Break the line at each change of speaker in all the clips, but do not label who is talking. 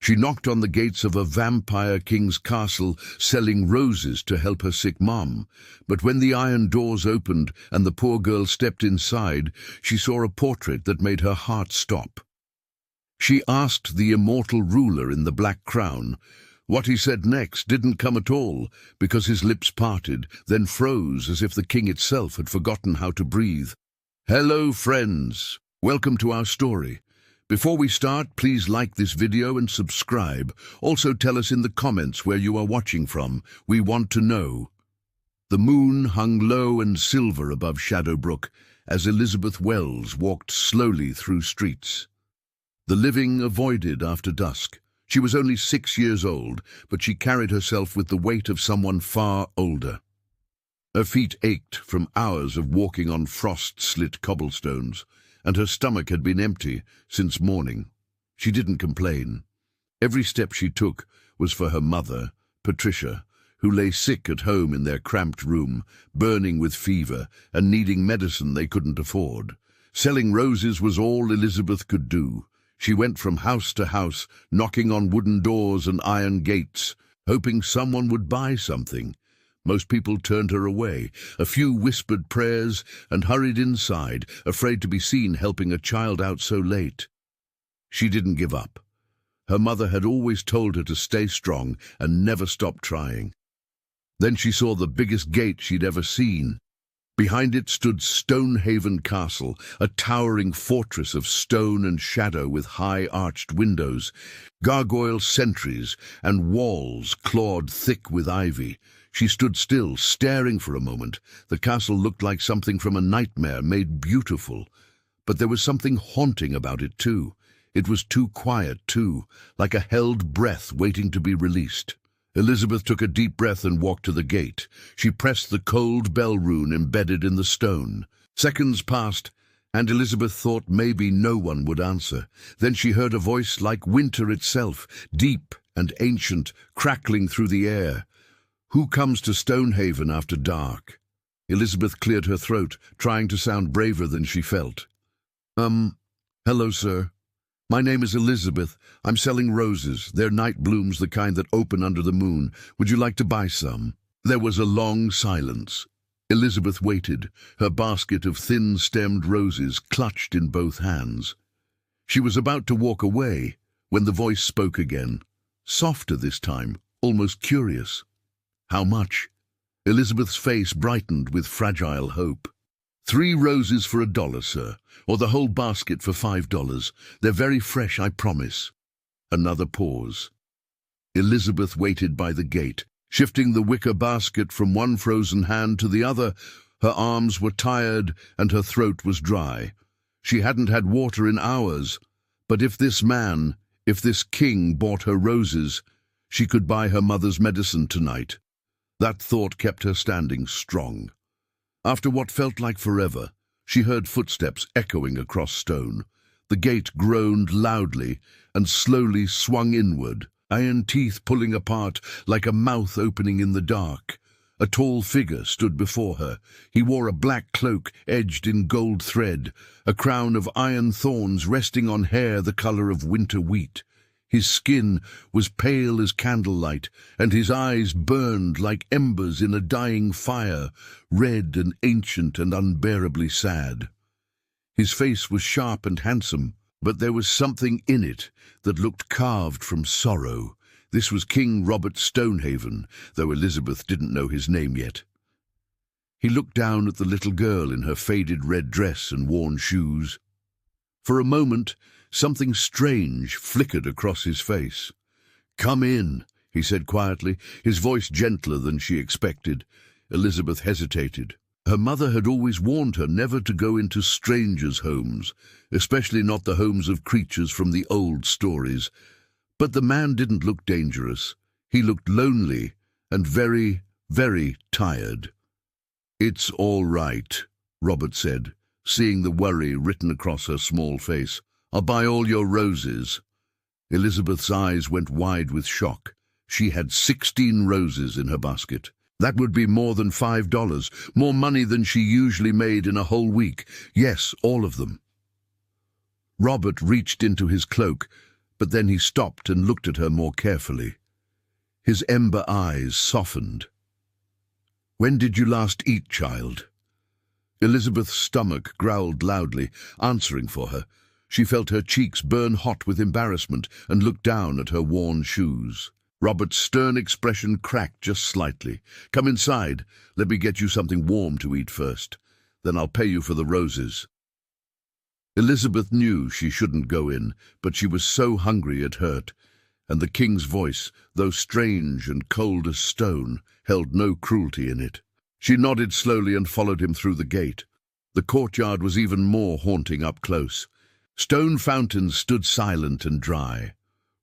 She knocked on the gates of a vampire king's castle, selling roses to help her sick mom. But when the iron doors opened and the poor girl stepped inside, she saw a portrait that made her heart stop. She asked the immortal ruler in the black crown. What he said next didn't come at all, because his lips parted, then froze as if the king itself had forgotten how to breathe. Hello, friends. Welcome to our story. Before we start, please like this video and subscribe. Also tell us in the comments where you are watching from. We want to know. The moon hung low and silver above Shadowbrook as Elizabeth Wells walked slowly through streets. The living avoided after dusk. She was only 6 years old, but she carried herself with the weight of someone far older. Her feet ached from hours of walking on frost-slit cobblestones, and her stomach had been empty since morning. She didn't complain. Every step she took was for her mother, Patricia, who lay sick at home in their cramped room, burning with fever and needing medicine they couldn't afford. Selling roses was all Elizabeth could do. She went from house to house, knocking on wooden doors and iron gates, hoping someone would buy something. Most people turned her away. A few whispered prayers and hurried inside, afraid to be seen helping a child out so late. She didn't give up. Her mother had always told her to stay strong and never stop trying. Then she saw the biggest gate she'd ever seen. Behind it stood Stonehaven Castle, a towering fortress of stone and shadow with high arched windows, gargoyle sentries, and walls clawed thick with ivy. She stood still, staring for a moment. The castle looked like something from a nightmare made beautiful. But there was something haunting about it too. It was too quiet too, like a held breath waiting to be released. Elizabeth took a deep breath and walked to the gate. She pressed the cold bell rune embedded in the stone. Seconds passed, and Elizabeth thought maybe no one would answer. Then she heard a voice like winter itself, deep and ancient, crackling through the air. Who comes to Stonehaven after dark? Elizabeth cleared her throat, trying to sound braver than she felt. Hello, sir. My name is Elizabeth. I'm selling roses. They're night blooms, the kind that open under the moon. Would you like to buy some? There was a long silence. Elizabeth waited, her basket of thin-stemmed roses clutched in both hands. She was about to walk away when the voice spoke again, softer this time, almost curious. How much? Elizabeth's face brightened with fragile hope. 3 roses for $1, sir, or the whole basket for $5. They're very fresh, I promise. Another pause. Elizabeth waited by the gate, shifting the wicker basket from one frozen hand to the other. Her arms were tired and her throat was dry. She hadn't had water in hours. But if this man, if this king bought her roses, she could buy her mother's medicine tonight. That thought kept her standing strong. After what felt like forever, she heard footsteps echoing across stone. The gate groaned loudly and slowly swung inward, iron teeth pulling apart like a mouth opening in the dark. A tall figure stood before her. He wore a black cloak edged in gold thread, a crown of iron thorns resting on hair the color of winter wheat. His skin was pale as candlelight, and his eyes burned like embers in a dying fire, red and ancient and unbearably sad. His face was sharp and handsome, but there was something in it that looked carved from sorrow. This was King Robert Stonehaven, though Elizabeth didn't know his name yet. He looked down at the little girl in her faded red dress and worn shoes. For a moment, something strange flickered across his face. "Come in," he said quietly, his voice gentler than she expected. Elizabeth hesitated. Her mother had always warned her never to go into strangers' homes, especially not the homes of creatures from the old stories. But the man didn't look dangerous. He looked lonely and very, very tired. "It's all right," Robert said, seeing the worry written across her small face. "I'll buy all your roses." Elizabeth's eyes went wide with shock. She had 16 roses in her basket. That would be more than $5, more money than she usually made in a whole week. Yes, all of them. Robert reached into his cloak, but then he stopped and looked at her more carefully. His ember eyes softened. "When did you last eat, child?" Elizabeth's stomach growled loudly, answering for her. She felt her cheeks burn hot with embarrassment and looked down at her worn shoes. Robert's stern expression cracked just slightly. "Come inside. Let me get you something warm to eat first. Then I'll pay you for the roses." Elizabeth knew she shouldn't go in, but she was so hungry it hurt, and the king's voice, though strange and cold as stone, held no cruelty in it. She nodded slowly and followed him through the gate. The courtyard was even more haunting up close. Stone fountains stood silent and dry.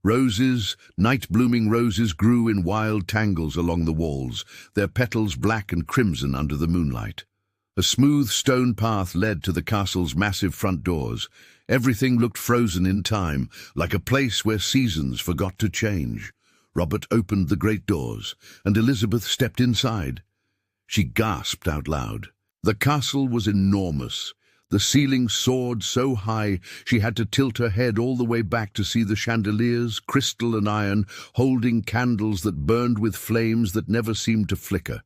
Roses, night-blooming roses, grew in wild tangles along the walls, their petals black and crimson under the moonlight. A smooth stone path led to the castle's massive front doors. Everything looked frozen in time, like a place where seasons forgot to change. Robert opened the great doors, and Elizabeth stepped inside. She gasped out loud. The castle was enormous. The ceiling soared so high she had to tilt her head all the way back to see the chandeliers, crystal and iron, holding candles that burned with flames that never seemed to flicker.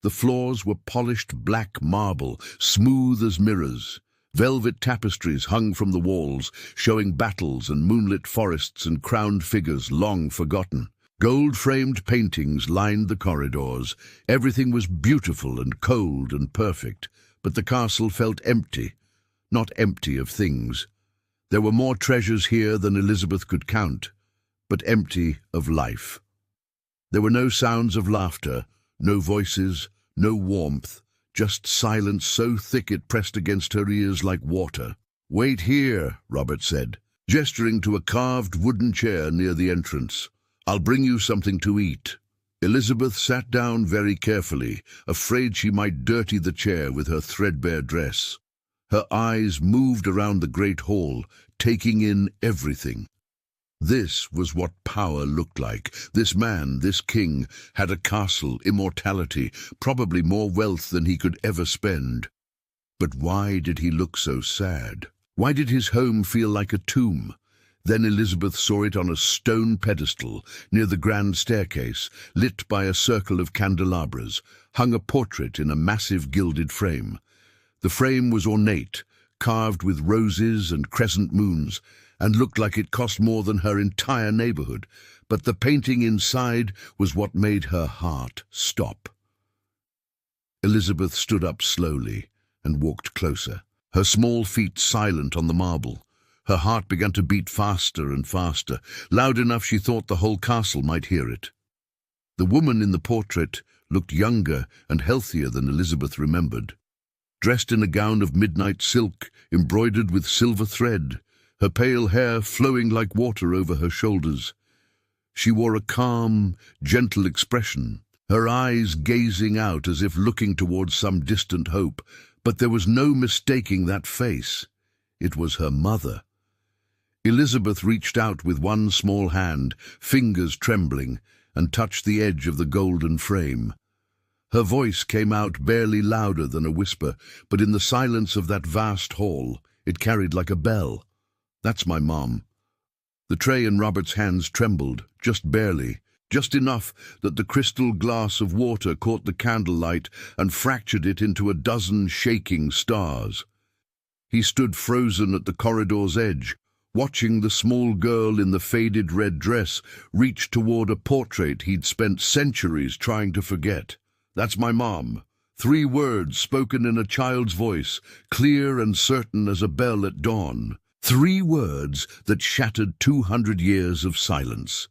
The floors were polished black marble, smooth as mirrors. Velvet tapestries hung from the walls, showing battles and moonlit forests and crowned figures long forgotten. Gold-framed paintings lined the corridors. Everything was beautiful and cold and perfect, but the castle felt empty, not empty of things. There were more treasures here than Elizabeth could count, but empty of life. There were no sounds of laughter, no voices, no warmth, just silence so thick it pressed against her ears like water. "Wait here," Robert said, gesturing to a carved wooden chair near the entrance. "I'll bring you something to eat." Elizabeth sat down very carefully, afraid she might dirty the chair with her threadbare dress. Her eyes moved around the great hall, taking in everything. This was what power looked like. This man, this king, had a castle, immortality, probably more wealth than he could ever spend. But why did he look so sad? Why did his home feel like a tomb? Then Elizabeth saw it on a stone pedestal near the grand staircase, lit by a circle of candelabras, hung a portrait in a massive gilded frame. The frame was ornate, carved with roses and crescent moons, and looked like it cost more than her entire neighborhood. But the painting inside was what made her heart stop. Elizabeth stood up slowly and walked closer, her small feet silent on the marble. Her heart began to beat faster and faster, loud enough she thought the whole castle might hear it. The woman in the portrait looked younger and healthier than Elizabeth remembered. Dressed in a gown of midnight silk, embroidered with silver thread, her pale hair flowing like water over her shoulders. She wore a calm, gentle expression, her eyes gazing out as if looking towards some distant hope, but there was no mistaking that face. It was her mother. Elizabeth reached out with one small hand, fingers trembling, and touched the edge of the golden frame. Her voice came out barely louder than a whisper, but in the silence of that vast hall, it carried like a bell. "That's my mom." The tray in Robert's hands trembled, just barely, just enough that the crystal glass of water caught the candlelight and fractured it into a dozen shaking stars. He stood frozen at the corridor's edge, watching the small girl in the faded red dress reach toward a portrait he'd spent centuries trying to forget. "That's my mom." 3 words spoken in a child's voice, clear and certain as a bell at dawn. 3 words that shattered 200 years of silence.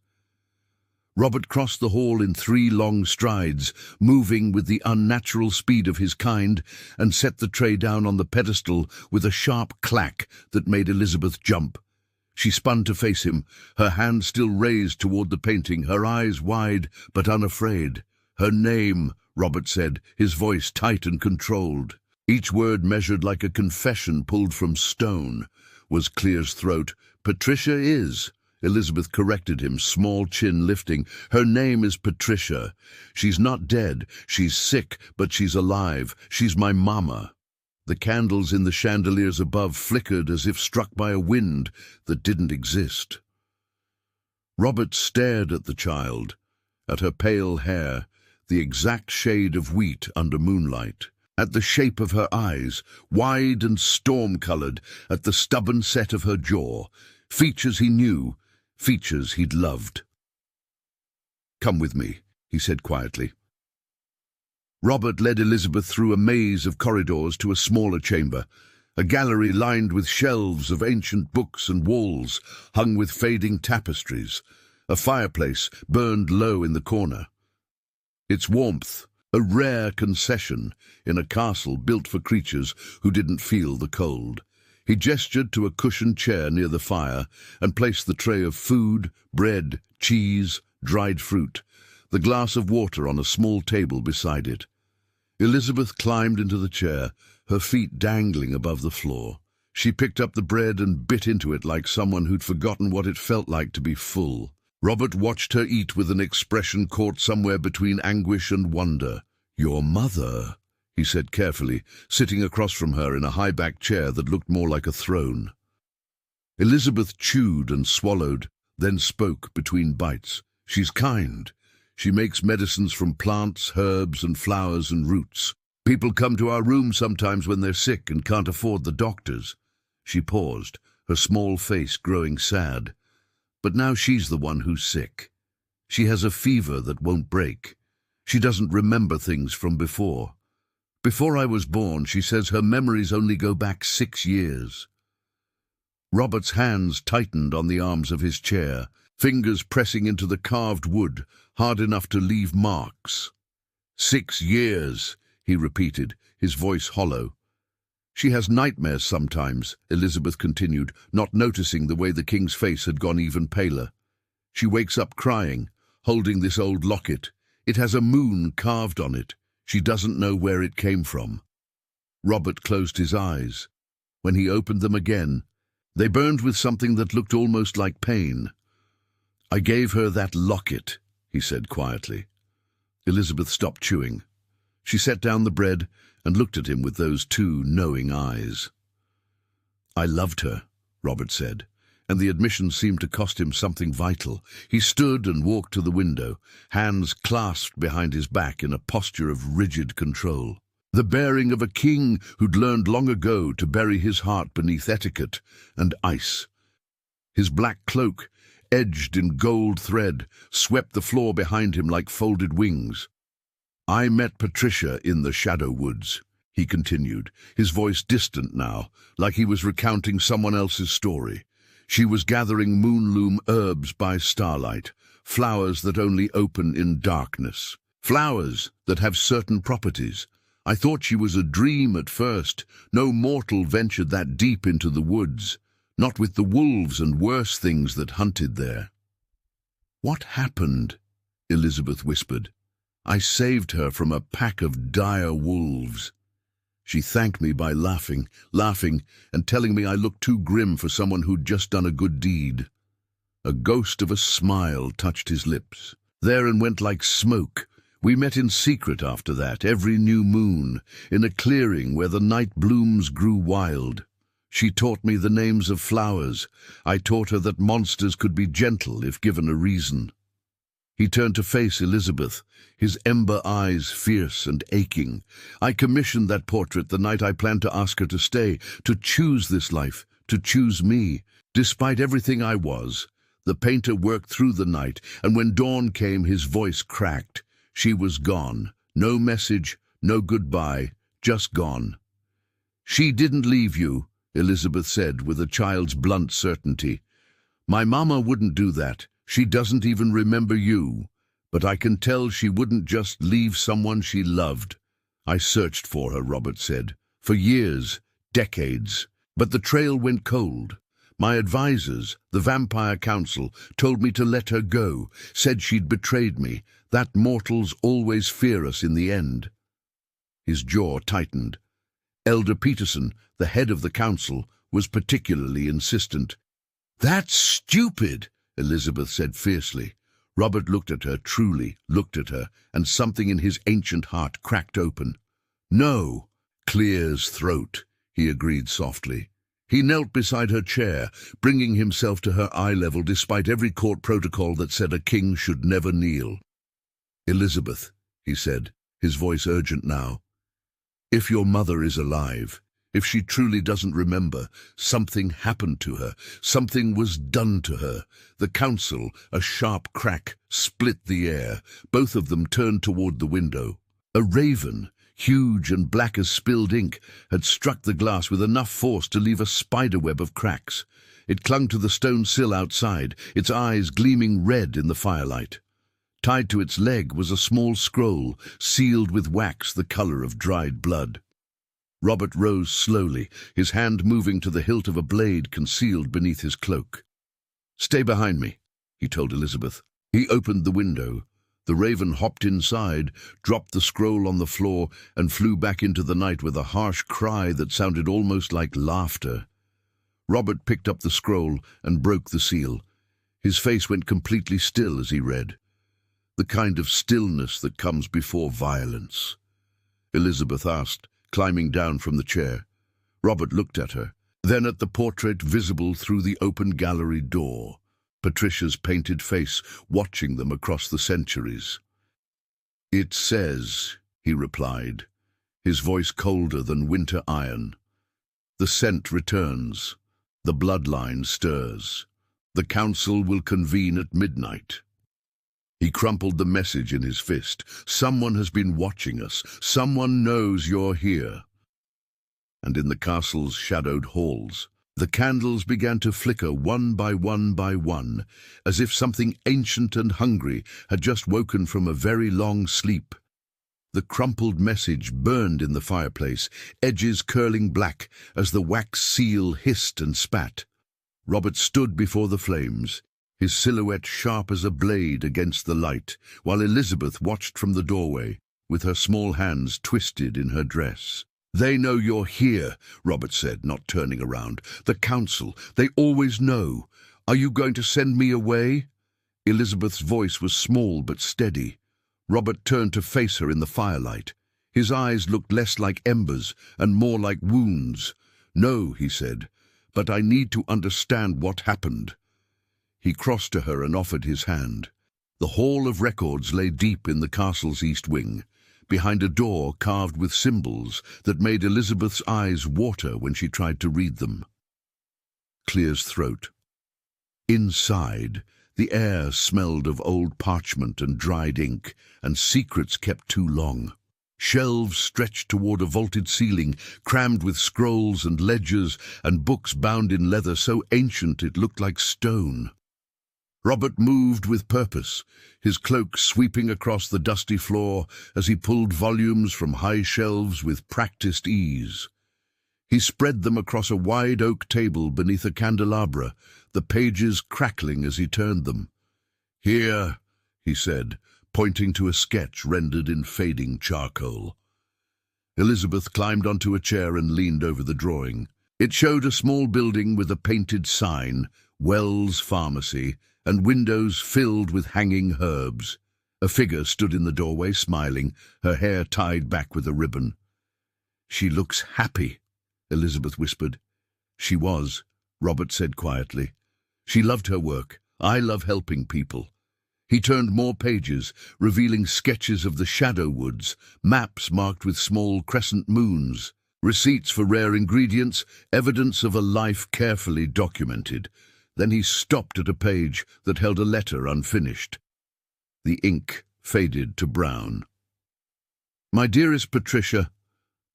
Robert crossed the hall in 3 long strides, moving with the unnatural speed of his kind, and set the tray down on the pedestal with a sharp clack that made Elizabeth jump. She spun to face him, her hand still raised toward the painting, her eyes wide but unafraid. "Her name," Robert said, his voice tight and controlled. Each word measured like a confession pulled from stone. Was Clear's throat. "Patricia is," Elizabeth corrected him, small chin lifting. "Her name is Patricia. She's not dead. She's sick, but she's alive. She's my mama." The candles in the chandeliers above flickered as if struck by a wind that didn't exist. Robert stared at the child, at her pale hair, the exact shade of wheat under moonlight, at the shape of her eyes, wide and storm-colored, at the stubborn set of her jaw, features he knew, features he'd loved. "Come with me," he said quietly. Robert led Elizabeth through a maze of corridors to a smaller chamber, a gallery lined with shelves of ancient books and walls hung with fading tapestries. A fireplace burned low in the corner. Its warmth, a rare concession in a castle built for creatures who didn't feel the cold. He gestured to a cushioned chair near the fire and placed the tray of food, bread, cheese, dried fruit, the glass of water on a small table beside it. Elizabeth climbed into the chair, her feet dangling above the floor. She picked up the bread and bit into it like someone who'd forgotten what it felt like to be full. Robert watched her eat with an expression caught somewhere between anguish and wonder. "Your mother," he said carefully, sitting across from her in a high-backed chair that looked more like a throne. Elizabeth chewed and swallowed, then spoke between bites. "She's kind. She makes medicines from plants, herbs, and flowers and roots. People come to our room sometimes when they're sick and can't afford the doctors." She paused, her small face growing sad. "But now she's the one who's sick. She has a fever that won't break. She doesn't remember things from before. Before I was born, she says her memories only go back 6 years. Robert's hands tightened on the arms of his chair, fingers pressing into the carved wood, hard enough to leave marks. 6 years, he repeated, his voice hollow. "She has nightmares sometimes," Elizabeth continued, not noticing the way the king's face had gone even paler. "She wakes up crying, holding this old locket. It has a moon carved on it. She doesn't know where it came from." Robert closed his eyes. When he opened them again, they burned with something that looked almost like pain. "I gave her that locket," he said quietly. Elizabeth stopped chewing. She set down the bread and looked at him with those 2 knowing eyes. "I loved her," Robert said, and the admission seemed to cost him something vital. He stood and walked to the window, hands clasped behind his back in a posture of rigid control. The bearing of a king who'd learned long ago to bury his heart beneath etiquette and ice. His black cloak, edged in gold thread, swept the floor behind him like folded wings. "I met Patricia in the Shadow Woods," he continued, his voice distant now, like he was recounting someone else's story. "She was gathering moonloom herbs by starlight, flowers that only open in darkness, flowers that have certain properties. I thought she was a dream at first. No mortal ventured that deep into the woods, not with the wolves and worse things that hunted there." "What happened?" Elizabeth whispered. "I saved her from a pack of dire wolves." She thanked me by laughing, and telling me I looked too grim for someone who'd just done a good deed. A ghost of a smile touched his lips. There and went like smoke. We met in secret after that, every new moon, in a clearing where the night blooms grew wild. She taught me the names of flowers. I taught her that monsters could be gentle if given a reason. He turned to face Elizabeth, his ember eyes fierce and aching. "I commissioned that portrait the night I planned to ask her to stay, to choose this life, to choose me. Despite everything I was, the painter worked through the night, and when dawn came, his voice cracked. She was gone. No message, no goodbye, just gone." "She didn't leave you," Elizabeth said with a child's blunt certainty. "My mama wouldn't do that. She doesn't even remember you. But I can tell she wouldn't just leave someone she loved." "I searched for her," Robert said, "for years, decades. But the trail went cold. My advisors, the Vampire Council, told me to let her go, said she'd betrayed me, that mortals always fear us in the end." His jaw tightened. Elder Peterson, the head of the council, was particularly insistent. "That's stupid," Elizabeth said fiercely. Robert looked at her, truly looked at her, and something in his ancient heart cracked open. "No," "Clear's throat," he agreed softly. He knelt beside her chair, bringing himself to her eye level despite every court protocol that said a king should never kneel. "Elizabeth," he said, his voice urgent now, "if your mother is alive, if she truly doesn't remember, something happened to her, something was done to her." The council, a sharp crack, split the air. Both of them turned toward the window. A raven, huge and black as spilled ink, had struck the glass with enough force to leave a spiderweb of cracks. It clung to the stone sill outside, its eyes gleaming red in the firelight. Tied to its leg was a small scroll, sealed with wax the color of dried blood. Robert rose slowly, his hand moving to the hilt of a blade concealed beneath his cloak. "Stay behind me," he told Elizabeth. He opened the window. The raven hopped inside, dropped the scroll on the floor, and flew back into the night with a harsh cry that sounded almost like laughter. Robert picked up the scroll and broke the seal. His face went completely still as he read. The kind of stillness that comes before violence. Elizabeth asked, climbing down from the chair. Robert looked at her, then at the portrait visible through the open gallery door. Patricia's painted face, watching them across the centuries. "It says," he replied, his voice colder than winter iron. "The scent returns. The bloodline stirs. The council will convene at midnight." He crumpled the message in his fist. "Someone has been watching us. Someone knows you're here." And in the castle's shadowed halls, the candles began to flicker one by one, as if something ancient and hungry had just woken from a very long sleep. The crumpled message burned in the fireplace, edges curling black as the wax seal hissed and spat. Robert stood before the flames, his silhouette sharp as a blade against the light, while Elizabeth watched from the doorway, with her small hands twisted in her dress. "They know you're here," Robert said, not turning around. "The council, they always know. Are you going to send me away?" Elizabeth's voice was small but steady. Robert turned to face her in the firelight. His eyes looked less like embers and more like wounds. "No," he said, "but I need to understand what happened." He crossed to her and offered his hand. The Hall of Records lay deep in the castle's east wing, behind a door carved with symbols that made Elizabeth's eyes water when she tried to read them. Clear's throat. Inside, the air smelled of old parchment and dried ink, and secrets kept too long. Shelves stretched toward a vaulted ceiling, crammed with scrolls and ledgers and books bound in leather so ancient it looked like stone. Robert moved with purpose, his cloak sweeping across the dusty floor as he pulled volumes from high shelves with practiced ease. He spread them across a wide oak table beneath a candelabra, the pages crackling as he turned them. "Here," he said, pointing to a sketch rendered in fading charcoal. Elizabeth climbed onto a chair and leaned over the drawing. It showed a small building with a painted sign, Wells Pharmacy, and windows filled with hanging herbs. A figure stood in the doorway, smiling, her hair tied back with a ribbon. "She looks happy," Elizabeth whispered. "She was," Robert said quietly. "She loved her work. I love helping people." He turned more pages, revealing sketches of the Shadow Woods, maps marked with small crescent moons, receipts for rare ingredients, evidence of a life carefully documented. Then he stopped at a page that held a letter unfinished. The ink faded to brown. "My dearest Patricia,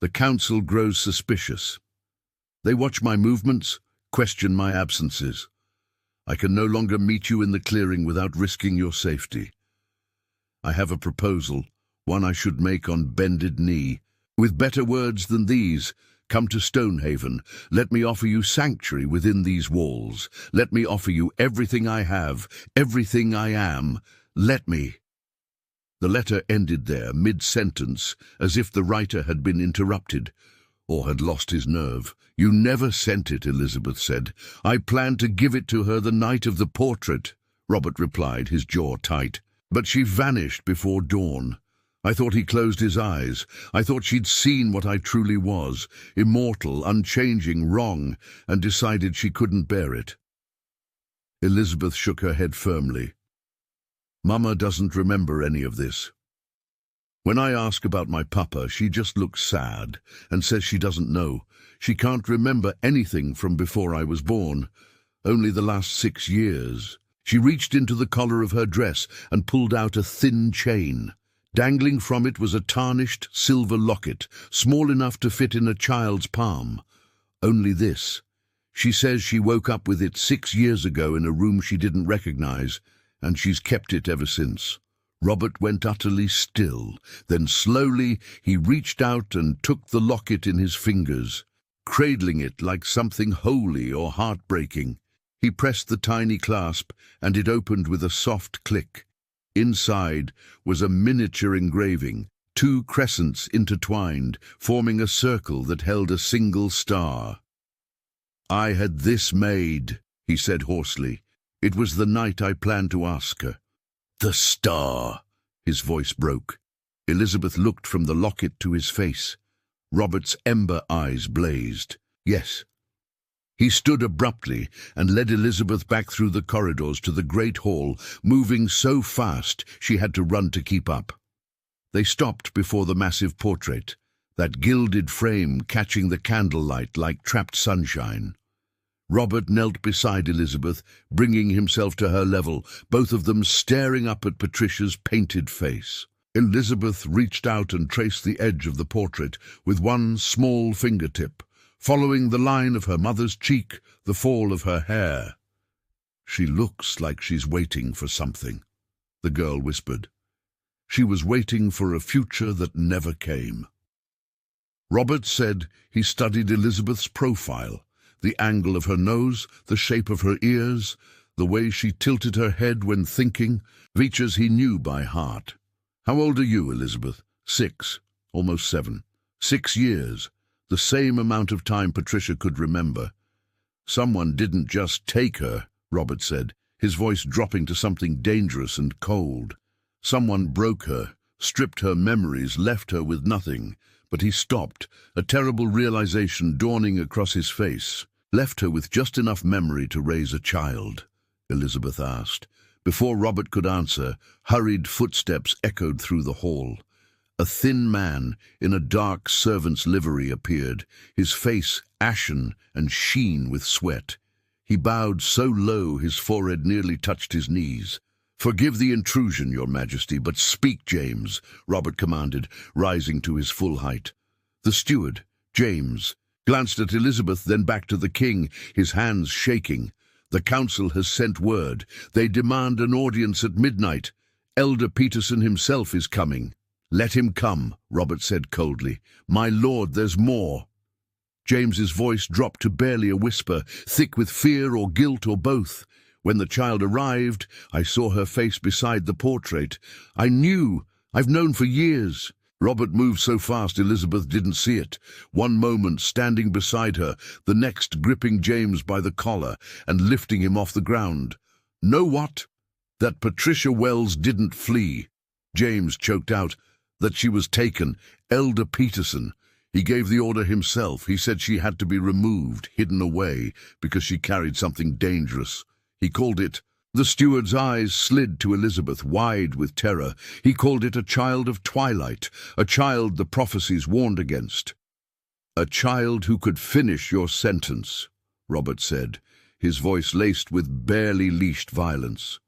the council grows suspicious. They watch my movements, question my absences. I can no longer meet you in the clearing without risking your safety. I have a proposal, one I should make on bended knee. With better words than these, come to Stonehaven. Let me offer you sanctuary within these walls. Let me offer you everything I have, everything I am. Let me." The letter ended there, mid-sentence, as if the writer had been interrupted, or had lost his nerve. "You never sent it," Elizabeth said. "I planned to give it to her the night of the portrait," Robert replied, his jaw tight. "But she vanished before dawn. I thought he closed his eyes. I thought she'd seen what I truly was, immortal, unchanging, wrong, and decided she couldn't bear it. Elizabeth shook her head firmly. Mama doesn't remember any of this. When I ask about my papa, she just looks sad and says she doesn't know. She can't remember anything from before I was born, only the last 6 years. She reached into the collar of her dress and pulled out a thin chain. Dangling from it was a tarnished silver locket, small enough to fit in a child's palm. Only this. She says she woke up with it 6 years ago in a room she didn't recognize, and she's kept it ever since. Robert went utterly still. Then slowly he reached out and took the locket in his fingers, cradling it like something holy or heartbreaking. He pressed the tiny clasp, and it opened with a soft click. Inside was a miniature engraving, 2 crescents intertwined, forming a circle that held a single star. "I had this made," he said hoarsely. "It was the night I planned to ask her." "The star!" His voice broke. Elizabeth looked from the locket to his face. Robert's ember eyes blazed. "Yes." He stood abruptly and led Elizabeth back through the corridors to the great hall, moving so fast she had to run to keep up. They stopped before the massive portrait, that gilded frame catching the candlelight like trapped sunshine. Robert knelt beside Elizabeth, bringing himself to her level, both of them staring up at Patricia's painted face. Elizabeth reached out and traced the edge of the portrait with one small fingertip, following the line of her mother's cheek, the fall of her hair. "She looks like she's waiting for something," the girl whispered. She was waiting for a future that never came. Robert said he studied Elizabeth's profile, the angle of her nose, the shape of her ears, the way she tilted her head when thinking, features he knew by heart. "How old are you, Elizabeth?" 6, almost 7. 6 years. The same amount of time Patricia could remember. "Someone didn't just take her," Robert said, his voice dropping to something dangerous and cold. "Someone broke her, stripped her memories, left her with nothing." But he stopped, a terrible realization dawning across his face. "Left her with just enough memory to raise a child?" Elizabeth asked. Before Robert could answer, hurried footsteps echoed through the hall. A thin man in a dark servant's livery appeared, his face ashen and sheen with sweat. He bowed so low his forehead nearly touched his knees. "Forgive the intrusion, Your Majesty, but speak, James," Robert commanded, rising to his full height. The steward, James, glanced at Elizabeth, then back to the king, his hands shaking. "The council has sent word. They demand an audience at midnight. Elder Peterson himself is coming." "Let him come," Robert said coldly. "My lord, there's more." James's voice dropped to barely a whisper, thick with fear or guilt or both. "When the child arrived, I saw her face beside the portrait. I knew. I've known for years." Robert moved so fast Elizabeth didn't see it. One moment standing beside her, the next gripping James by the collar and lifting him off the ground. "Know what?" "That Patricia Wells didn't flee," James choked out. "That she was taken. Elder Peterson. He gave the order himself. He said she had to be removed, hidden away, because she carried something dangerous. He called it—" The steward's eyes slid to Elizabeth, wide with terror. "He called it a child of twilight, a child the prophecies warned against." "A child who could finish your sentence," Robert said, his voice laced with barely leashed violence.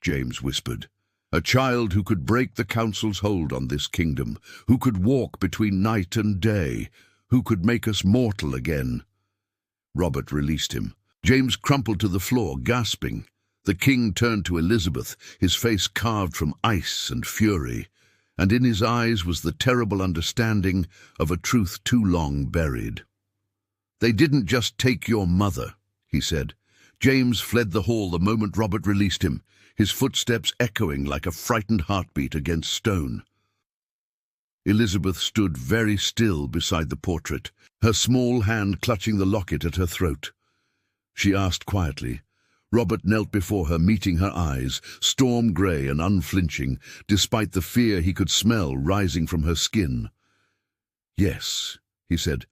James whispered. "A child who could break the council's hold on this kingdom, who could walk between night and day, who could make us mortal again." Robert released him. James crumpled to the floor, gasping. The king turned to Elizabeth, his face carved from ice and fury, and in his eyes was the terrible understanding of a truth too long buried. "They didn't just take your mother," he said. James fled the hall the moment Robert released him, his footsteps echoing like a frightened heartbeat against stone. Elizabeth stood very still beside the portrait, her small hand clutching the locket at her throat. She asked quietly, Robert knelt before her, meeting her eyes, storm grey and unflinching, despite the fear he could smell rising from her skin. "Yes," he said,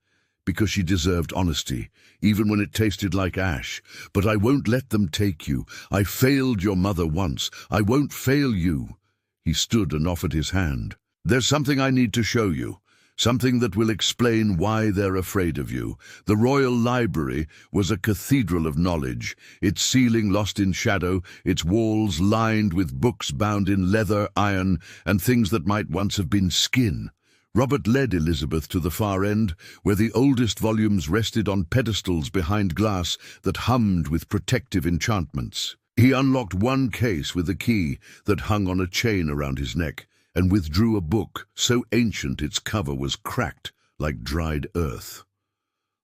"because she deserved honesty, even when it tasted like ash. But I won't let them take you. I failed your mother once. I won't fail you." He stood and offered his hand. "There's something I need to show you. Something that will explain why they're afraid of you. The Royal Library was a cathedral of knowledge, its ceiling lost in shadow, its walls lined with books bound in leather, iron, and things that might once have been skin." Robert led Elizabeth to the far end, where the oldest volumes rested on pedestals behind glass that hummed with protective enchantments. He unlocked one case with a key that hung on a chain around his neck, and withdrew a book so ancient its cover was cracked like dried earth.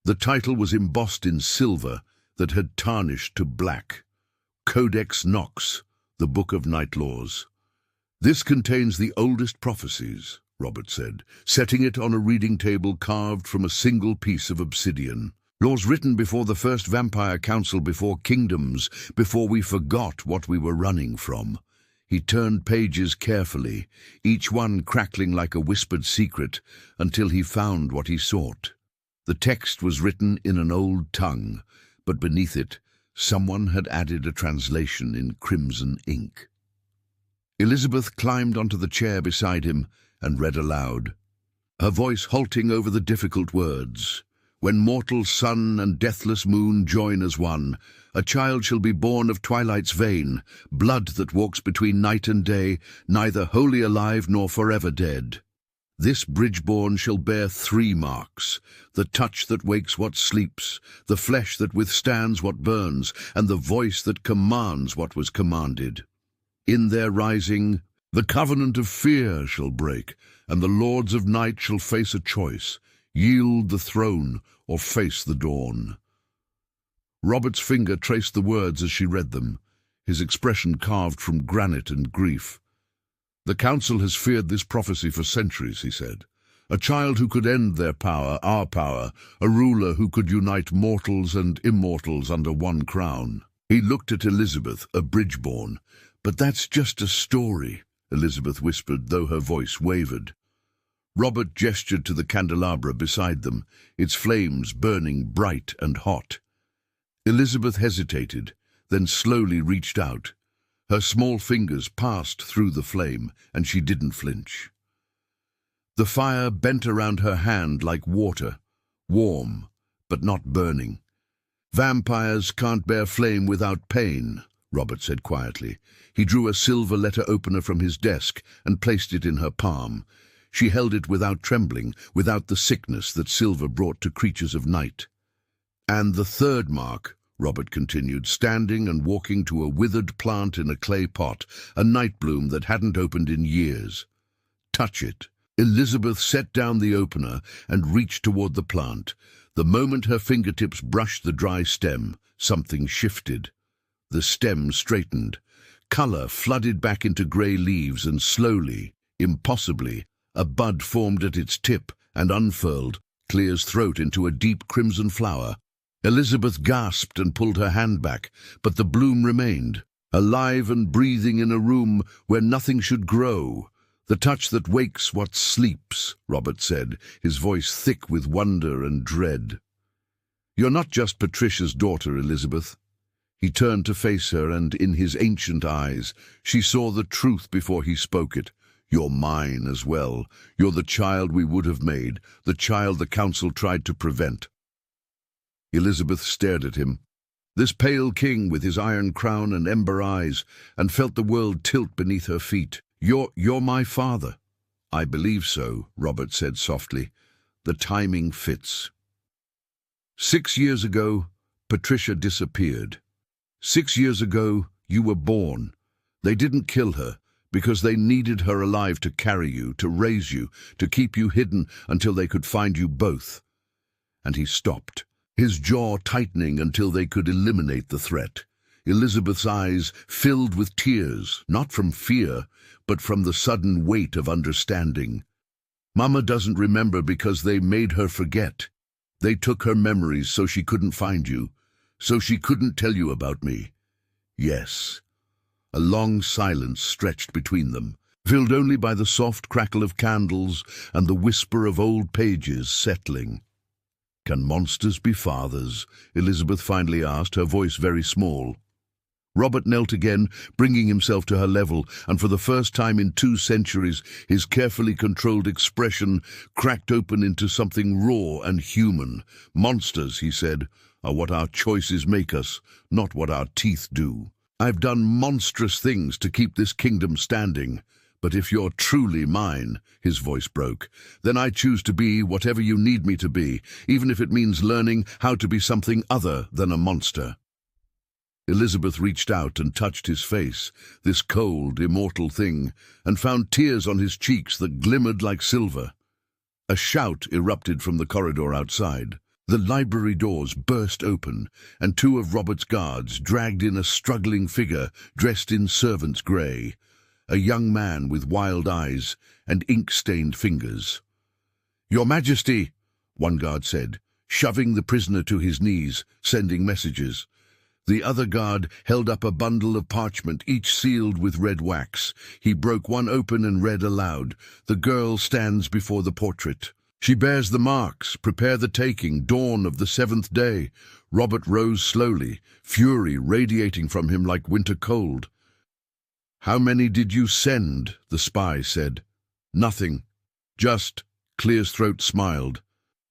The title was embossed in silver that had tarnished to black. Codex Nox, the Book of Night Laws. "This contains the oldest prophecies," Robert said, setting it on a reading table carved from a single piece of obsidian. "Laws written before the first Vampire Council, before kingdoms, before we forgot what we were running from." He turned pages carefully, each one crackling like a whispered secret, until he found what he sought. The text was written in an old tongue, but beneath it, someone had added a translation in crimson ink. Elizabeth climbed onto the chair beside him and read aloud, her voice halting over the difficult words. "When mortal sun and deathless moon join as one, a child shall be born of twilight's vein, blood that walks between night and day, neither wholly alive nor forever dead. This bridge-born shall bear 3 marks, the touch that wakes what sleeps, the flesh that withstands what burns, and the voice that commands what was commanded. In their rising, the covenant of fear shall break, and the lords of night shall face a choice, yield the throne or face the dawn." Robert's finger traced the words as she read them, his expression carved from granite and grief. "The Council has feared this prophecy for centuries," he said. "A child who could end their power, our power, a ruler who could unite mortals and immortals under one crown." He looked at Elizabeth, a bridge-born. "But that's just a story," Elizabeth whispered, though her voice wavered. Robert gestured to the candelabra beside them, its flames burning bright and hot. Elizabeth hesitated, then slowly reached out. Her small fingers passed through the flame, and she didn't flinch. The fire bent around her hand like water, warm, but not burning. "Vampires can't bear flame without pain," Robert said quietly. He drew a silver letter opener from his desk and placed it in her palm. She held it without trembling, without the sickness that silver brought to creatures of night. "And the 3rd mark," Robert continued, standing and walking to a withered plant in a clay pot, a night bloom that hadn't opened in years. "Touch it." Elizabeth set down the opener and reached toward the plant. The moment her fingertips brushed the dry stem, something shifted. The stem straightened. Color flooded back into grey leaves, and slowly, impossibly, a bud formed at its tip and unfurled, Clear's throat into a deep crimson flower. Elizabeth gasped and pulled her hand back, but the bloom remained, alive and breathing in a room where nothing should grow. "The touch that wakes what sleeps," Robert said, his voice thick with wonder and dread. "You're not just Patricia's daughter, Elizabeth." He turned to face her, and in his ancient eyes she saw the truth before he spoke it. "You're mine as well. You're the child we would have made, the child the Council tried to prevent." Elizabeth stared at him, this pale king with his iron crown and ember eyes, and felt the world tilt beneath her feet. You're my father." "I believe so," Robert said softly. "The timing fits." 6 years ago, Patricia disappeared. 6 years ago, you were born. They didn't kill her, because they needed her alive to carry you, to raise you, to keep you hidden until they could find you both. And he stopped, his jaw tightening until they could eliminate the threat. Elizabeth's eyes filled with tears, not from fear, but from the sudden weight of understanding. "Mama doesn't remember because they made her forget. They took her memories so she couldn't find you, so she couldn't tell you about me." Yes. A long silence stretched between them, filled only by the soft crackle of candles and the whisper of old pages settling. "Can monsters be fathers?" Elizabeth finally asked, her voice very small. Robert knelt again, bringing himself to her level, and for the first time in 2 centuries, his carefully controlled expression cracked open into something raw and human. "Monsters," he said, "are what our choices make us, not what our teeth do. I've done monstrous things to keep this kingdom standing. But if you're truly mine," his voice broke, "then I choose to be whatever you need me to be, even if it means learning how to be something other than a monster." Elizabeth reached out and touched his face, this cold, immortal thing, and found tears on his cheeks that glimmered like silver. A shout erupted from the corridor outside. The library doors burst open, and 2 of Robert's guards dragged in a struggling figure dressed in servant's grey, a young man with wild eyes and ink-stained fingers. "Your Majesty," one guard said, shoving the prisoner to his knees, sending messages. The other guard held up a bundle of parchment, each sealed with red wax. He broke one open and read aloud, "The girl stands before the portrait. She bears the marks. Prepare the taking. Dawn of the 7th day." Robert rose slowly, fury radiating from him like winter cold. "How many did you send?" the spy said. "Nothing. Just," Clear's throat smiled.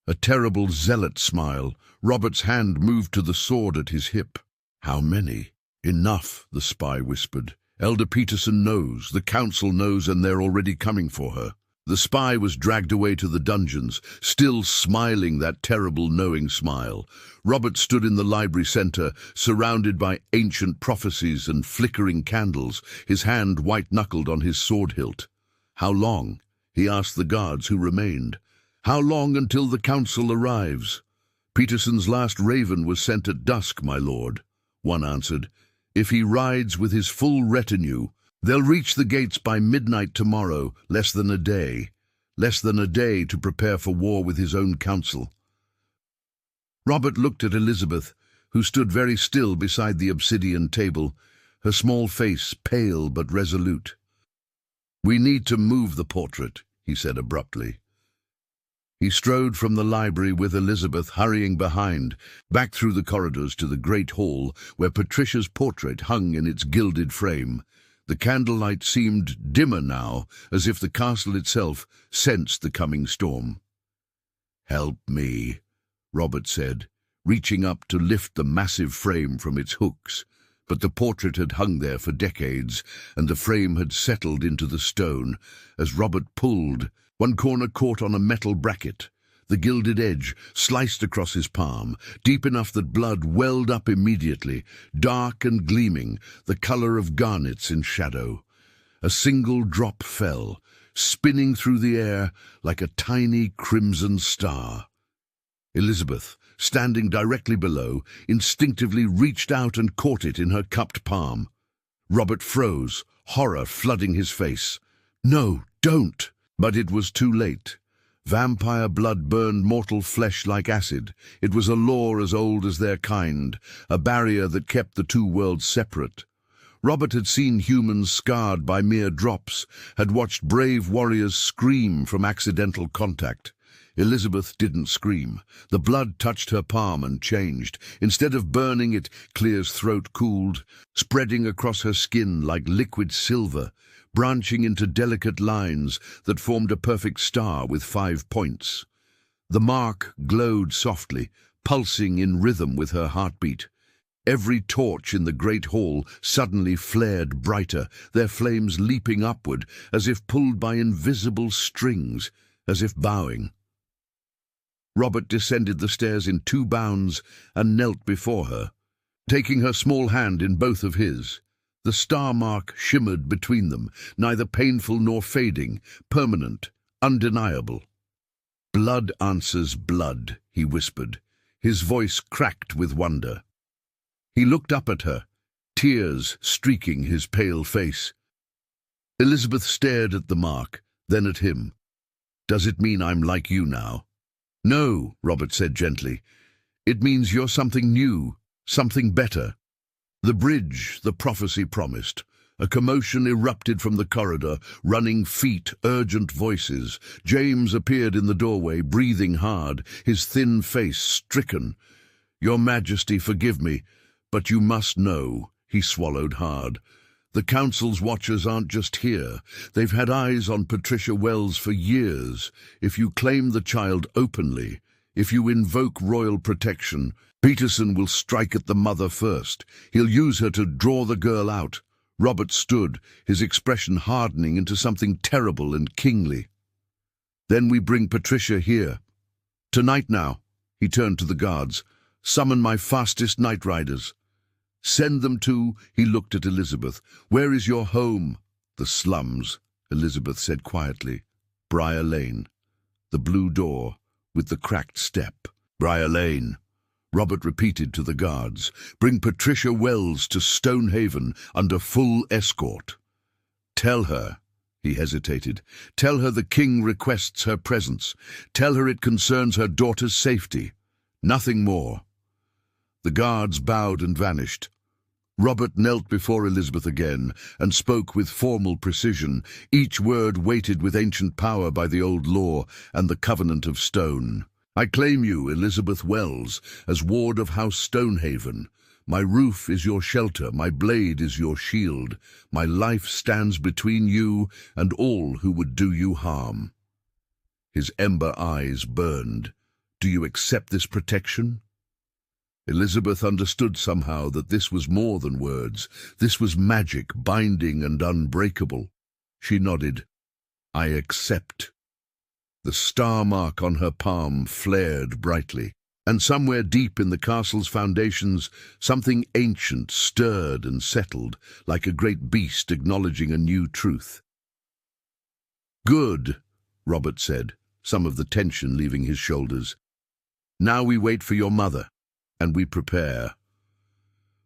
A terrible zealot smile. Robert's hand moved to the sword at his hip. "How many?" "Enough," the spy whispered. "Elder Peterson knows, the council knows, and they're already coming for her." The spy was dragged away to the dungeons, still smiling that terrible knowing smile. Robert stood in the library center, surrounded by ancient prophecies and flickering candles, his hand white-knuckled on his sword hilt. "How long?" he asked the guards who remained. "How long until the council arrives?" "Peterson's last raven was sent at dusk, my lord," one answered. "If he rides with his full retinue, they'll reach the gates by midnight tomorrow, less than a day. Less than a day to prepare for war with his own council." Robert looked at Elizabeth, who stood very still beside the obsidian table, her small face pale but resolute. "We need to move the portrait," he said abruptly. He strode from the library with Elizabeth hurrying behind, back through the corridors to the great hall where Patricia's portrait hung in its gilded frame. The candlelight seemed dimmer now, as if the castle itself sensed the coming storm. "Help me," Robert said, reaching up to lift the massive frame from its hooks. But the portrait had hung there for decades, and the frame had settled into the stone. As Robert pulled, one corner caught on a metal bracket. The gilded edge sliced across his palm, deep enough that blood welled up immediately, dark and gleaming, the color of garnets in shadow. A single drop fell, spinning through the air like a tiny crimson star. Elizabeth, standing directly below, instinctively reached out and caught it in her cupped palm. Robert froze, horror flooding his face. "No, don't!" But it was too late. Vampire blood burned mortal flesh like acid. It was a law as old as their kind, a barrier that kept the 2 worlds separate. Robert had seen humans scarred by mere drops, had watched brave warriors scream from accidental contact. Elizabeth didn't scream. The blood touched her palm and changed. Instead of burning it, Clear's throat cooled, spreading across her skin like liquid silver, branching into delicate lines that formed a perfect star with 5 points. The mark glowed softly, pulsing in rhythm with her heartbeat. Every torch in the great hall suddenly flared brighter, their flames leaping upward, as if pulled by invisible strings, as if bowing. Robert descended the stairs in 2 bounds and knelt before her, taking her small hand in both of his. The star mark shimmered between them, neither painful nor fading, permanent, undeniable. "Blood answers blood," he whispered, his voice cracked with wonder. He looked up at her, tears streaking his pale face. Elizabeth stared at the mark, then at him. "Does it mean I'm like you now?" "No," Robert said gently. "It means you're something new, something better." The bridge, the prophecy promised. A commotion erupted from the corridor, running feet, urgent voices. James appeared in the doorway, breathing hard, his thin face stricken. "Your Majesty, forgive me, but you must know," he swallowed hard. "The Council's watchers aren't just here. They've had eyes on Patricia Wells for years. If you claim the child openly, if you invoke royal protection, Peterson will strike at the mother first. He'll use her to draw the girl out." Robert stood, his expression hardening into something terrible and kingly. "Then we bring Patricia here. Tonight now," he turned to the guards, "summon my fastest night riders. Send them to," he looked at Elizabeth. "Where is your home?" "The slums," Elizabeth said quietly. "Briar Lane. The blue door, with the cracked step." "Briar Lane," Robert repeated to the guards. "Bring Patricia Wells to Stonehaven under full escort. Tell her," he hesitated, "tell her the king requests her presence. Tell her it concerns her daughter's safety. Nothing more." The guards bowed and vanished. Robert knelt before Elizabeth again and spoke with formal precision, each word weighted with ancient power by the old law and the covenant of stone. "I claim you, Elizabeth Wells, as ward of House Stonehaven. My roof is your shelter, my blade is your shield. My life stands between you and all who would do you harm." His ember eyes burned. "Do you accept this protection?" Elizabeth understood somehow that this was more than words. This was magic, binding and unbreakable. She nodded. "I accept." The star mark on her palm flared brightly, and somewhere deep in the castle's foundations, something ancient stirred and settled, like a great beast acknowledging a new truth. "Good," Robert said, some of the tension leaving his shoulders. "Now we wait for your mother, and we prepare."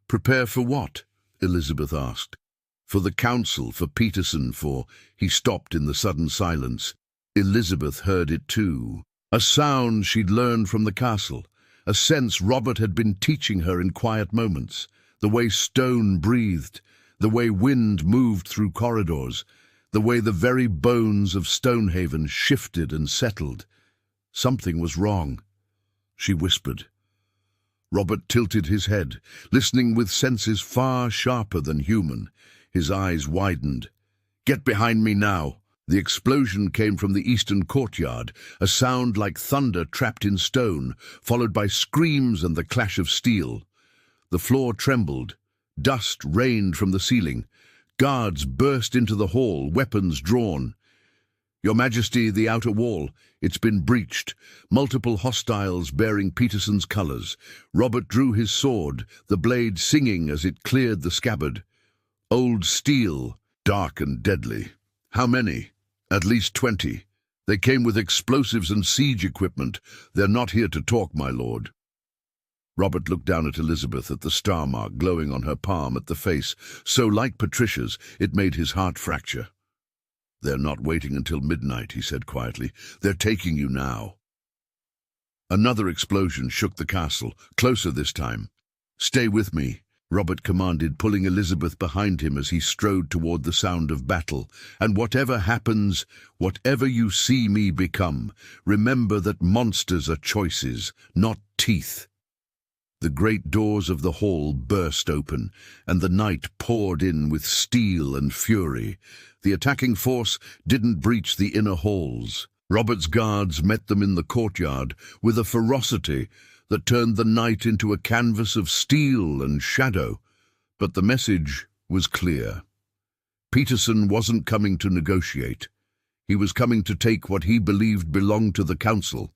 "Prepare for what?" Elizabeth asked. "For the council, for Peterson, for—" He stopped in the sudden silence. Elizabeth heard it too. A sound she'd learned from the castle, a sense Robert had been teaching her in quiet moments, the way stone breathed, the way wind moved through corridors, the way the very bones of Stonehaven shifted and settled. Something was wrong, she whispered. Robert tilted his head, listening with senses far sharper than human. His eyes widened. "Get behind me now." The explosion came from the eastern courtyard, a sound like thunder trapped in stone, followed by screams and the clash of steel. The floor trembled. Dust rained from the ceiling. Guards burst into the hall, weapons drawn. "Your Majesty, the outer wall. It's been breached. Multiple hostiles bearing Peterson's colours." Robert drew his sword, the blade singing as it cleared the scabbard. Old steel, dark and deadly. "How many?" "At least 20. They came with explosives and siege equipment. They're not here to talk, my lord." Robert looked down at Elizabeth, at the star mark glowing on her palm, at the face, so like Patricia's, it made his heart fracture. "They're not waiting until midnight," he said quietly. "They're taking you now." Another explosion shook the castle, closer this time. "Stay with me," Robert commanded, pulling Elizabeth behind him as he strode toward the sound of battle. "And whatever happens, whatever you see me become, remember that monsters are choices, not teeth." The great doors of the hall burst open, and the night poured in with steel and fury. The attacking force didn't breach the inner halls. Robert's guards met them in the courtyard with a ferocity that turned the night into a canvas of steel and shadow. But the message was clear. Peterson wasn't coming to negotiate. He was coming to take what he believed belonged to the council.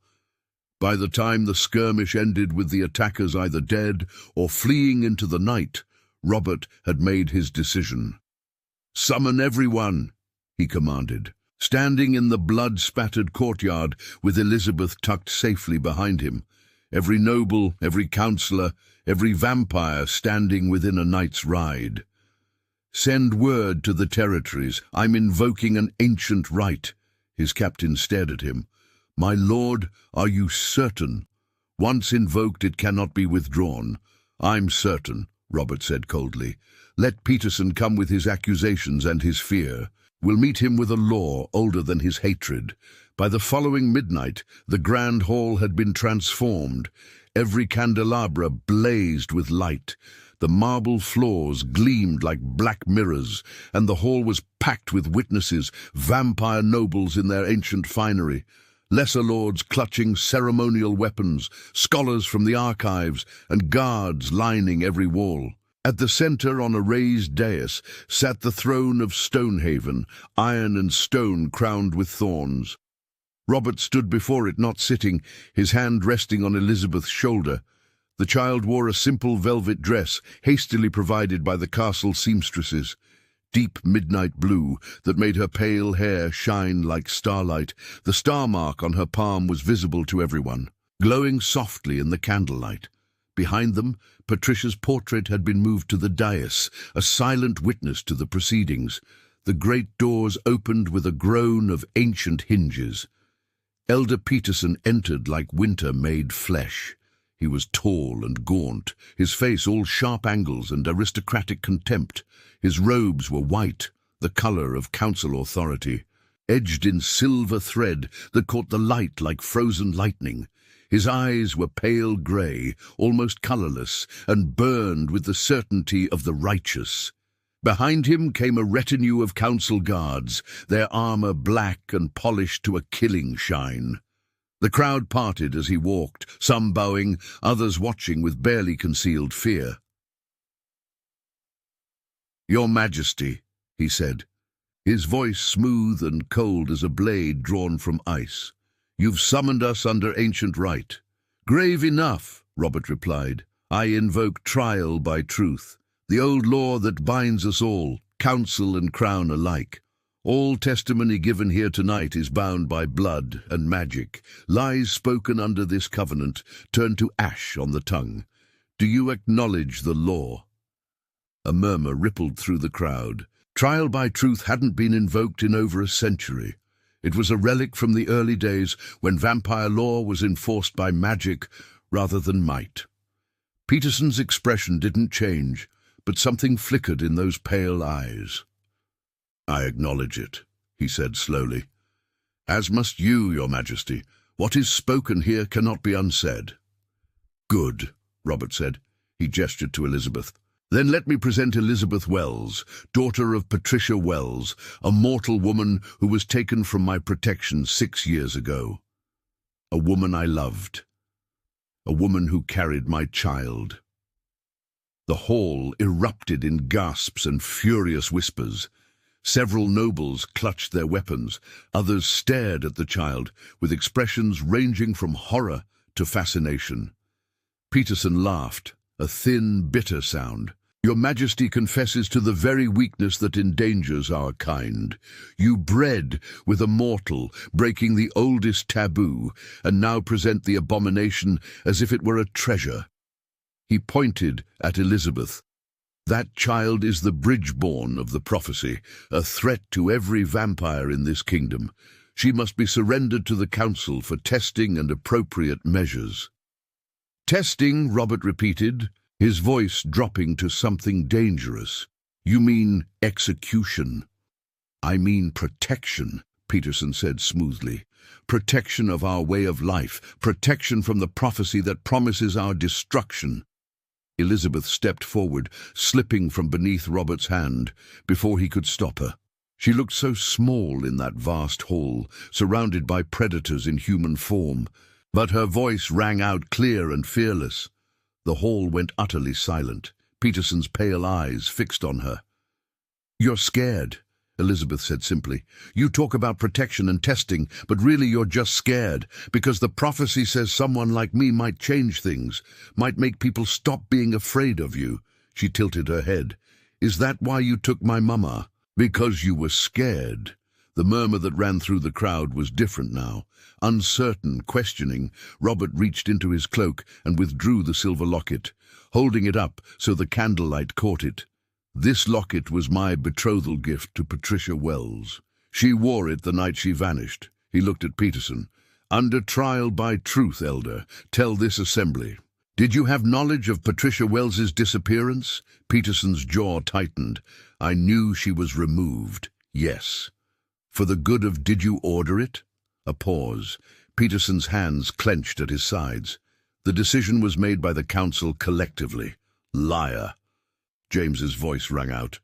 By the time the skirmish ended with the attackers either dead or fleeing into the night, Robert had made his decision. "Summon everyone," he commanded, standing in the blood-spattered courtyard with Elizabeth tucked safely behind him. Every noble, every councillor, every vampire standing within a night's ride. "Send word to the territories. I'm invoking an ancient right." His captain stared at him. "My lord, are you certain?" "Once invoked, it cannot be withdrawn." "I'm certain," Robert said coldly. "Let Peterson come with his accusations and his fear. We'll meet him with a law older than his hatred." By the following midnight, the grand hall had been transformed. Every candelabra blazed with light. The marble floors gleamed like black mirrors, and the hall was packed with witnesses, vampire nobles in their ancient finery, lesser lords clutching ceremonial weapons, scholars from the archives, and guards lining every wall. At the center, on a raised dais, sat the throne of Stonehaven, iron and stone crowned with thorns. Robert stood before it, not sitting, his hand resting on Elizabeth's shoulder. The child wore a simple velvet dress, hastily provided by the castle seamstresses, deep midnight blue that made her pale hair shine like starlight. The star mark on her palm was visible to everyone, glowing softly in the candlelight. Behind them, Patricia's portrait had been moved to the dais, a silent witness to the proceedings. The great doors opened with a groan of ancient hinges. Elder Peterson entered like winter made flesh. He was tall and gaunt, his face all sharp angles and aristocratic contempt. His robes were white, the color of council authority, edged in silver thread that caught the light like frozen lightning. His eyes were pale grey, almost colorless, and burned with the certainty of the righteous. Behind him came a retinue of council guards, their armor black and polished to a killing shine. The crowd parted as he walked, some bowing, others watching with barely concealed fear. "Your Majesty," he said, his voice smooth and cold as a blade drawn from ice. "You've summoned us under ancient right." "Grave enough," Robert replied. "I invoke trial by truth, the old law that binds us all, council and crown alike. All testimony given here tonight is bound by blood and magic. Lies spoken under this covenant turn to ash on the tongue. Do you acknowledge the law?" A murmur rippled through the crowd. Trial by truth hadn't been invoked in over a century. It was a relic from the early days when vampire law was enforced by magic rather than might. Peterson's expression didn't change, but something flickered in those pale eyes. "I acknowledge it," he said slowly. "As must you, Your Majesty. What is spoken here cannot be unsaid." "Good," Robert said. He gestured to Elizabeth. "Then let me present Elizabeth Wells, daughter of Patricia Wells, a mortal woman who was taken from my protection 6 years ago. A woman I loved. A woman who carried my child." The hall erupted in gasps and furious whispers. Several nobles clutched their weapons. Others stared at the child, with expressions ranging from horror to fascination. Peterson laughed, a thin, bitter sound. "Your Majesty confesses to the very weakness that endangers our kind. You bred with a mortal, breaking the oldest taboo, and now present the abomination as if it were a treasure." He pointed at Elizabeth. "That child is the bridgeborn of the prophecy, a threat to every vampire in this kingdom. She must be surrendered to the council for testing and appropriate measures." "Testing," Robert repeated, his voice dropping to something dangerous. "You mean execution?" "I mean protection," Peterson said smoothly. "Protection of our way of life, protection from the prophecy that promises our destruction." Elizabeth stepped forward, slipping from beneath Robert's hand, before he could stop her. She looked so small in that vast hall, surrounded by predators in human form, but her voice rang out clear and fearless. The hall went utterly silent, Peterson's pale eyes fixed on her. "You're scared," Elizabeth said simply. "You talk about protection and testing, but really you're just scared, because the prophecy says someone like me might change things, might make people stop being afraid of you." She tilted her head. "Is that why you took my mama? Because you were scared?" The murmur that ran through the crowd was different now. Uncertain, questioning, Robert reached into his cloak and withdrew the silver locket, holding it up so the candlelight caught it. "This locket was my betrothal gift to Patricia Wells. She wore it the night she vanished." He looked at Peterson. "Under trial by truth, Elder, tell this assembly. Did you have knowledge of Patricia Wells's disappearance? Peterson's jaw tightened. I knew she was removed. Yes. For the good of did you order it? A pause. Peterson's hands clenched at his sides. The decision was made by the council collectively. Liar. James's voice rang out.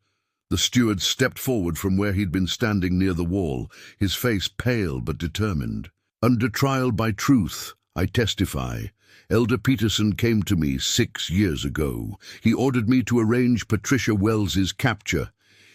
The steward stepped forward from where he'd been standing near the wall, his face pale but determined. Under trial by truth, I testify. Elder Peterson came to me 6 years ago. He ordered me to arrange Patricia Wells's capture.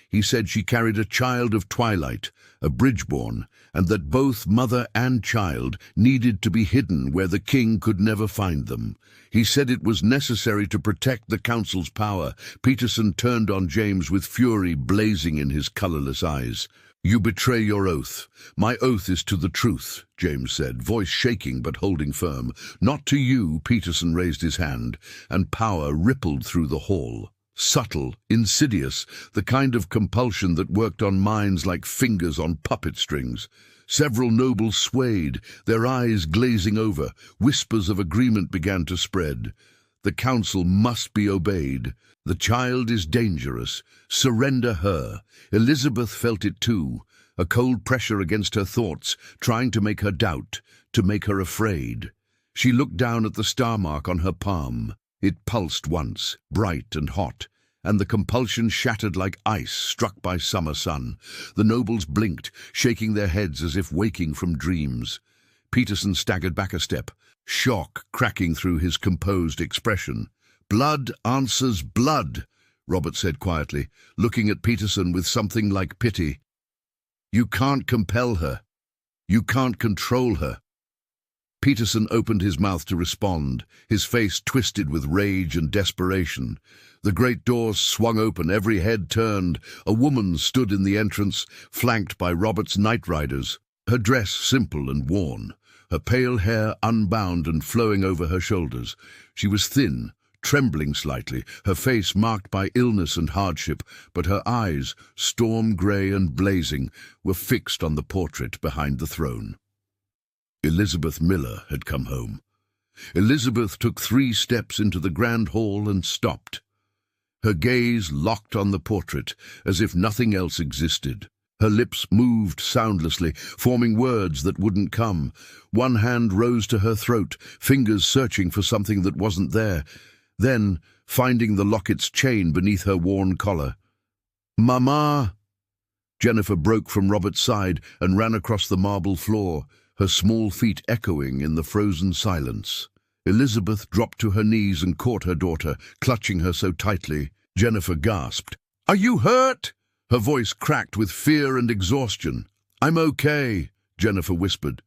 He said she carried a child of twilight, a Bridgeborn, and that both mother and child needed to be hidden where the king could never find them. He said it was necessary to protect the council's power. Peterson turned on James with fury blazing in his colorless eyes. You betray your oath. My oath is to the truth, James said, voice shaking but holding firm. Not to you, Peterson raised his hand, and power rippled through the hall. Subtle, insidious, the kind of compulsion that worked on minds like fingers on puppet strings. Several nobles swayed, their eyes glazing over. Whispers of agreement began to spread. The council must be obeyed. The child is dangerous. Surrender her. Elizabeth felt it too, a cold pressure against her thoughts, trying to make her doubt, to make her afraid. She looked down at the star mark on her palm. It pulsed once, bright and hot, and the compulsion shattered like ice struck by summer sun. The nobles blinked, shaking their heads as if waking from dreams. Peterson staggered back a step, shock cracking through his composed expression. Blood answers blood, Robert said quietly, looking at Peterson with something like pity. You can't compel her. You can't control her. Peterson opened his mouth to respond, his face twisted with rage and desperation. The great doors swung open, every head turned. A woman stood in the entrance, flanked by Robert's night riders, her dress simple and worn, her pale hair unbound and flowing over her shoulders. She was thin, trembling slightly, her face marked by illness and hardship, but her eyes, storm-grey and blazing, were fixed on the portrait behind the throne. Elizabeth Miller had come home. Elizabeth took 3 steps into the grand hall and stopped. Her gaze locked on the portrait, as if nothing else existed. Her lips moved soundlessly, forming words that wouldn't come. One hand rose to her throat, fingers searching for something that wasn't there. Then, finding the locket's chain beneath her worn collar. "Mama!" Jennifer broke from Robert's side and ran across the marble floor, her small feet echoing in the frozen silence. Elizabeth dropped to her knees and caught her daughter, clutching her so tightly. Jennifer gasped. "Are you hurt?" Her voice cracked with fear and exhaustion. "I'm okay," Jennifer whispered.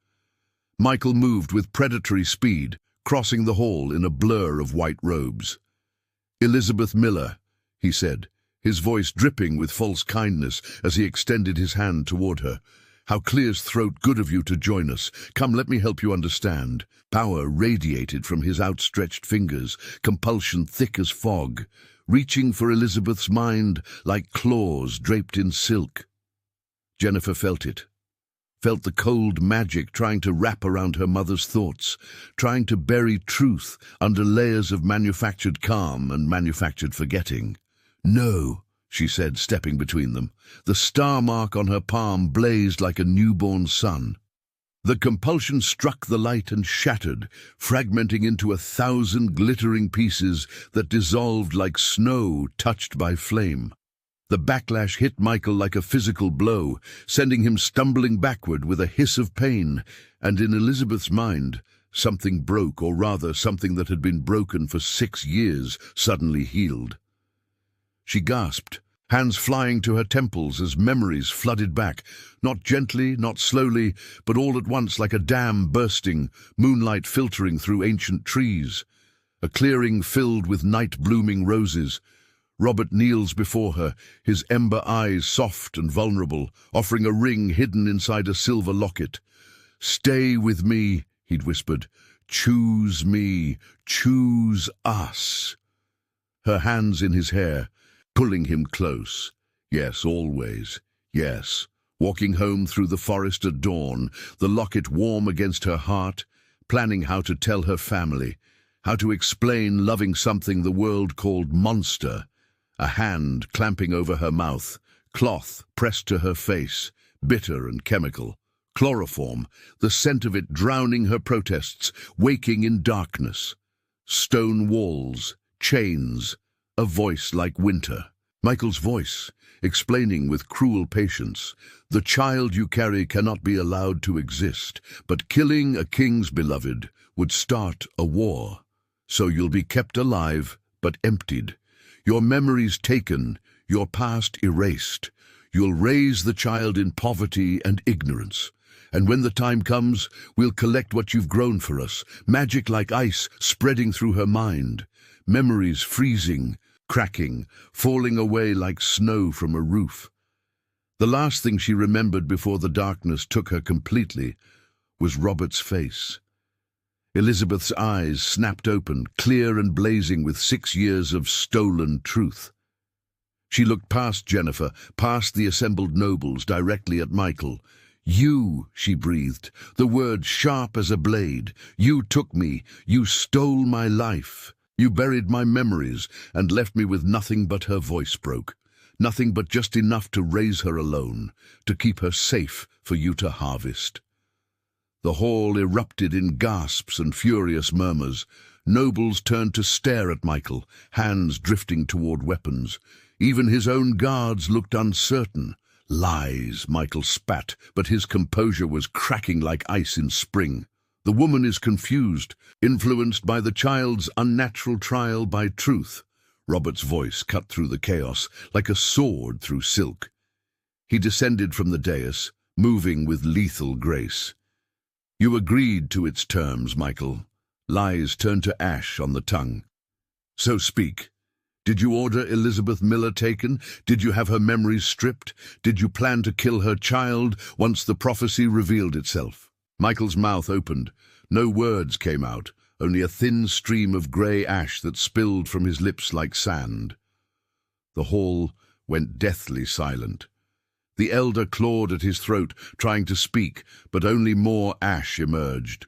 Michael moved with predatory speed, crossing the hall in a blur of white robes. "Elizabeth Miller," he said, his voice dripping with false kindness as he extended his hand toward her. "How clear's throat good of you to join us. Come, let me help you understand." Power radiated from his outstretched fingers, compulsion thick as fog, reaching for Elizabeth's mind like claws draped in silk. Jennifer felt it. Felt the cold magic trying to wrap around her mother's thoughts, trying to bury truth under layers of manufactured calm and manufactured forgetting. "No," she said, stepping between them. The star mark on her palm blazed like a newborn sun. The compulsion struck the light and shattered, fragmenting into 1,000 glittering pieces that dissolved like snow touched by flame. The backlash hit Michael like a physical blow, sending him stumbling backward with a hiss of pain, and in Elizabeth's mind, something broke, or rather something that had been broken for 6 years, suddenly healed. She gasped, hands flying to her temples as memories flooded back, not gently, not slowly, but all at once like a dam bursting, moonlight filtering through ancient trees. A clearing filled with night-blooming roses. Robert kneels before her, his ember eyes soft and vulnerable, offering a ring hidden inside a silver locket. "Stay with me," he'd whispered. "Choose me. Choose us." Her hands in his hair, pulling him close. Yes, always. Yes. Walking home through the forest at dawn, the locket warm against her heart, planning how to tell her family, how to explain loving something the world called monster. A hand clamping over her mouth, cloth pressed to her face, bitter and chemical. Chloroform, the scent of it drowning her protests, waking in darkness. Stone walls, chains, a voice like winter. Michael's voice, explaining with cruel patience, "The child you carry cannot be allowed to exist, but killing a king's beloved would start a war. So you'll be kept alive, but emptied. Your memories taken, your past erased. You'll raise the child in poverty and ignorance. And when the time comes, we'll collect what you've grown for us, magic like ice spreading through her mind, memories freezing, cracking, falling away like snow from a roof." The last thing she remembered before the darkness took her completely was Robert's face. Elizabeth's eyes snapped open, clear and blazing with 6 years of stolen truth. She looked past Jennifer, past the assembled nobles, directly at Michael. "You," she breathed, the word sharp as a blade. "You took me. You stole my life. You buried my memories and left me with nothing." But her voice broke. Nothing but just enough to raise her alone, to keep her safe for you to harvest. The hall erupted in gasps and furious murmurs. Nobles turned to stare at Michael, hands drifting toward weapons. Even his own guards looked uncertain. "Lies," Michael spat, but his composure was cracking like ice in spring. "The woman is confused, influenced by the child's unnatural trial by truth." Robert's voice cut through the chaos like a sword through silk. He descended from the dais, moving with lethal grace. "You agreed to its terms, Michael." Lies turned to ash on the tongue. "So speak. Did you order Elizabeth Miller taken? Did you have her memories stripped? Did you plan to kill her child once the prophecy revealed itself?" Michael's mouth opened. No words came out, only a thin stream of grey ash that spilled from his lips like sand. The hall went deathly silent. The elder clawed at his throat, trying to speak, but only more ash emerged.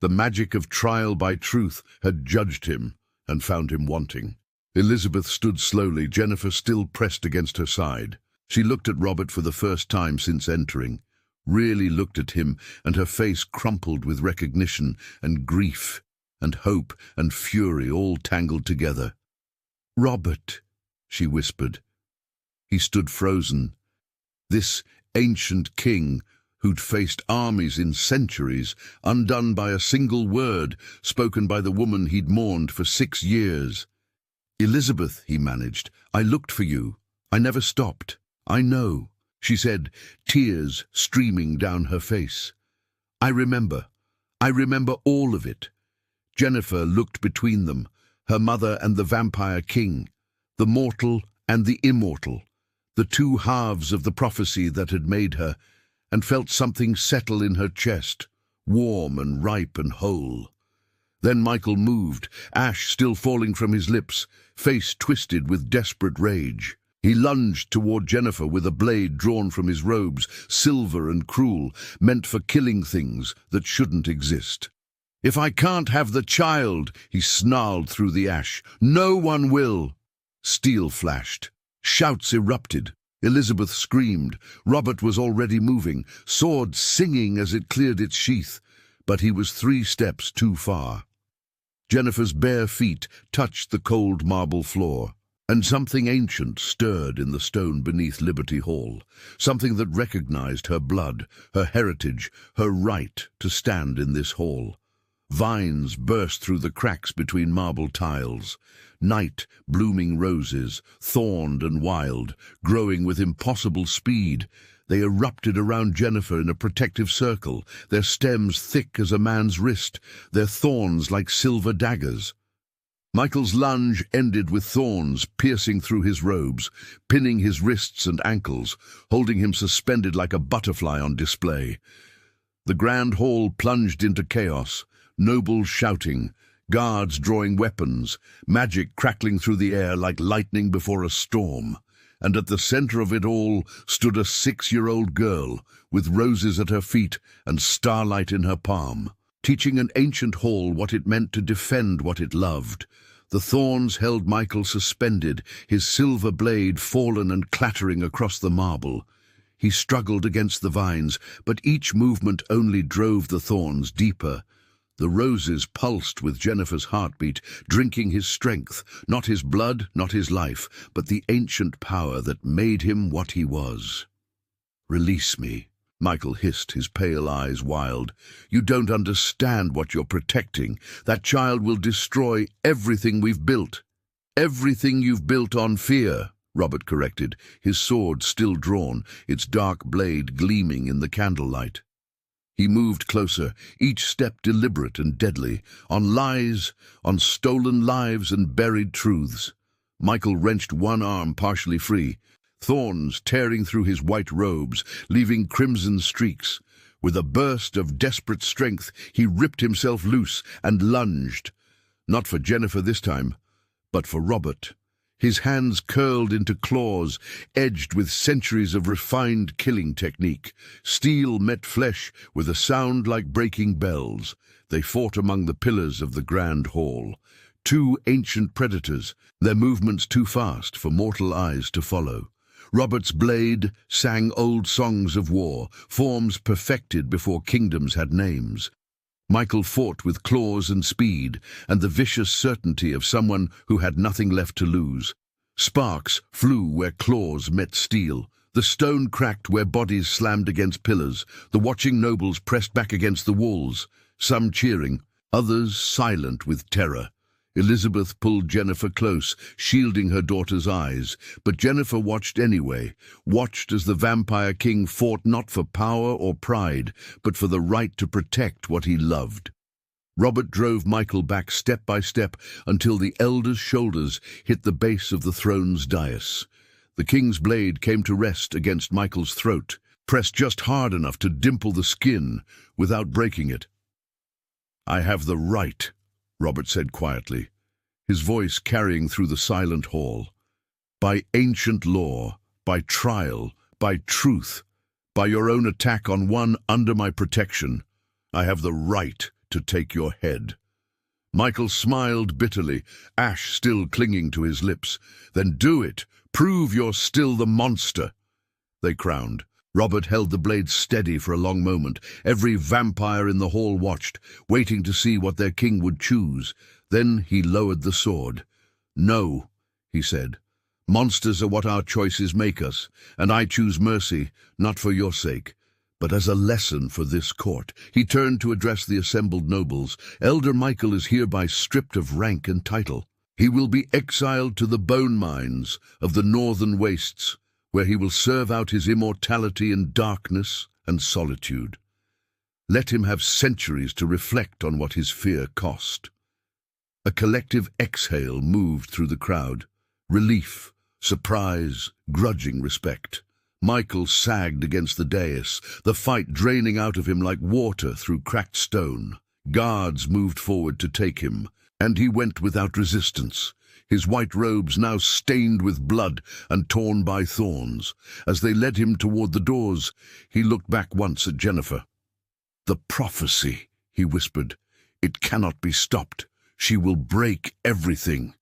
The magic of trial by truth had judged him and found him wanting. Elizabeth stood slowly, Jennifer still pressed against her side. She looked at Robert for the first time since entering, really looked at him, and her face crumpled with recognition and grief and hope and fury all tangled together. "Robert," she whispered. He stood frozen. This ancient king, who'd faced armies in centuries, undone by a single word spoken by the woman he'd mourned for 6 years. "Elizabeth," he managed, "I looked for you. I never stopped. I know," she said, tears streaming down her face. I remember all of it." Jennifer looked between them, her mother and the vampire king, the mortal and the immortal, the two halves of the prophecy that had made her, and felt something settle in her chest, warm and ripe and whole. Then Michael moved, ash still falling from his lips, face twisted with desperate rage. He lunged toward Jennifer with a blade drawn from his robes, silver and cruel, meant for killing things that shouldn't exist. "If I can't have the child," he snarled through the ash, "no one will." Steel flashed. Shouts erupted. Elizabeth screamed. Robert was already moving, sword singing as it cleared its sheath, but he was 3 steps too far. Jennifer's bare feet touched the cold marble floor, and something ancient stirred in the stone beneath Liberty Hall, something that recognized her blood, her heritage, her right to stand in this hall. Vines burst through the cracks between marble tiles. Night, blooming roses, thorned and wild, growing with impossible speed. They erupted around Jennifer in a protective circle, their stems thick as a man's wrist, their thorns like silver daggers. Michael's lunge ended with thorns piercing through his robes, pinning his wrists and ankles, holding him suspended like a butterfly on display. The grand hall plunged into chaos, nobles shouting, guards drawing weapons, magic crackling through the air like lightning before a storm. And at the center of it all stood a 6-year-old girl, with roses at her feet and starlight in her palm. teaching an ancient hall what it meant to defend what it loved. The thorns held Michael suspended, his silver blade fallen and clattering across the marble. He struggled against the vines, but each movement only drove the thorns deeper. The roses pulsed with Jennifer's heartbeat, drinking his strength, not his blood, not his life, but the ancient power that made him what he was. "Release me," Michael hissed, his pale eyes wild. "You don't understand what you're protecting. That child will destroy everything we've built." "Everything you've built on fear," Robert corrected, his sword still drawn, its dark blade gleaming in the candlelight. He moved closer, each step deliberate and deadly, on lies, on stolen lives and buried truths. Michael wrenched one arm partially free, thorns tearing through his white robes, leaving crimson streaks. With a burst of desperate strength, he ripped himself loose and lunged. Not for Jennifer this time, but for Robert. His hands curled into claws, edged with centuries of refined killing technique. Steel met flesh with a sound like breaking bells. They fought among the pillars of the grand hall. Two ancient predators, their movements too fast for mortal eyes to follow. Robert's blade sang old songs of war, forms perfected before kingdoms had names. Michael fought with claws and speed, and the vicious certainty of someone who had nothing left to lose. Sparks flew where claws met steel. The stone cracked where bodies slammed against pillars. The watching nobles pressed back against the walls, some cheering, others silent with terror. Elizabeth pulled Jennifer close, shielding her daughter's eyes, but Jennifer watched anyway, watched as the Vampire King fought not for power or pride, but for the right to protect what he loved. Robert drove Michael back step by step until the elder's shoulders hit the base of the throne's dais. The king's blade came to rest against Michael's throat, pressed just hard enough to dimple the skin without breaking it. "I have the right," Robert said quietly, his voice carrying through the silent hall. "By ancient law, by trial, by truth, by your own attack on one under my protection, I have the right to take your head." Michael smiled bitterly, ash still clinging to his lips. "Then do it. Prove you're still the monster." They crowned. Robert held the blade steady for a long moment. Every vampire in the hall watched, waiting to see what their king would choose. Then he lowered the sword. "No," he said. "Monsters are what our choices make us, and I choose mercy, not for your sake, but as a lesson for this court." He turned to address the assembled nobles. "Elder Michael is hereby stripped of rank and title. He will be exiled to the bone mines of the northern wastes, where he will serve out his immortality in darkness and solitude. Let him have centuries to reflect on what his fear cost." A collective exhale moved through the crowd. Relief, surprise, grudging respect. Michael sagged against the dais, the fight draining out of him like water through cracked stone. Guards moved forward to take him, and he went without resistance, his white robes now stained with blood and torn by thorns. As they led him toward the doors, he looked back once at Jennifer. "The prophecy," he whispered. "It cannot be stopped. She will break everything."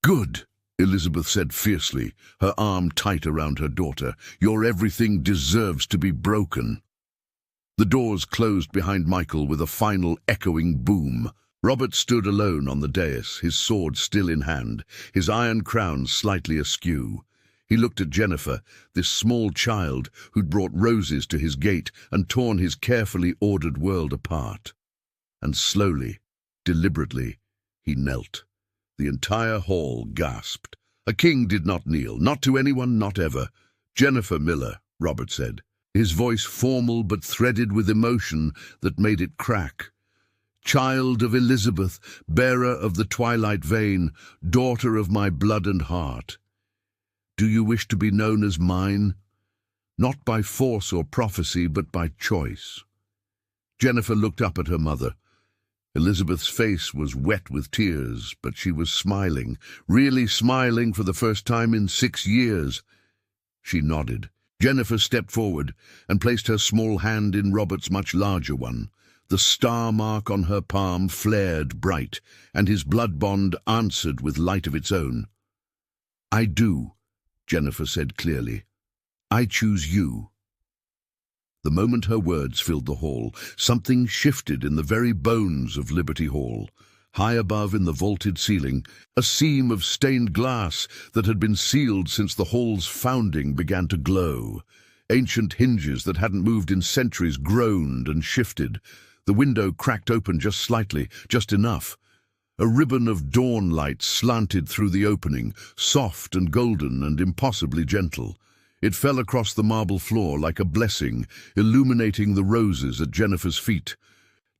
"Good," Elizabeth said fiercely, her arm tight around her daughter. "Your everything deserves to be broken." The doors closed behind Michael with a final echoing boom. Robert stood alone on the dais, his sword still in hand, his iron crown slightly askew. He looked at Jennifer, this small child who'd brought roses to his gate and torn his carefully ordered world apart. And slowly, deliberately, he knelt. The entire hall gasped. A king did not kneel, not to anyone, not ever. "Jennifer Miller," Robert said, his voice formal but threaded with emotion that made it crack. "Child of Elizabeth, bearer of the twilight vein, daughter of my blood and heart. Do you wish to be known as mine? Not by force or prophecy, but by choice." Jennifer looked up at her mother. Elizabeth's face was wet with tears, but she was smiling, really smiling for the first time in 6 years. She nodded. Jennifer stepped forward and placed her small hand in Robert's much larger one. The star mark on her palm flared bright, and his blood bond answered with light of its own. "I do," Jennifer said clearly. "I choose you." The moment her words filled the hall, something shifted in the very bones of Liberty Hall. High above in the vaulted ceiling, a seam of stained glass that had been sealed since the hall's founding began to glow. Ancient hinges that hadn't moved in centuries groaned and shifted. The window cracked open just slightly, just enough. A ribbon of dawn light slanted through the opening, soft and golden and impossibly gentle. It fell across the marble floor like a blessing, illuminating the roses at Jennifer's feet,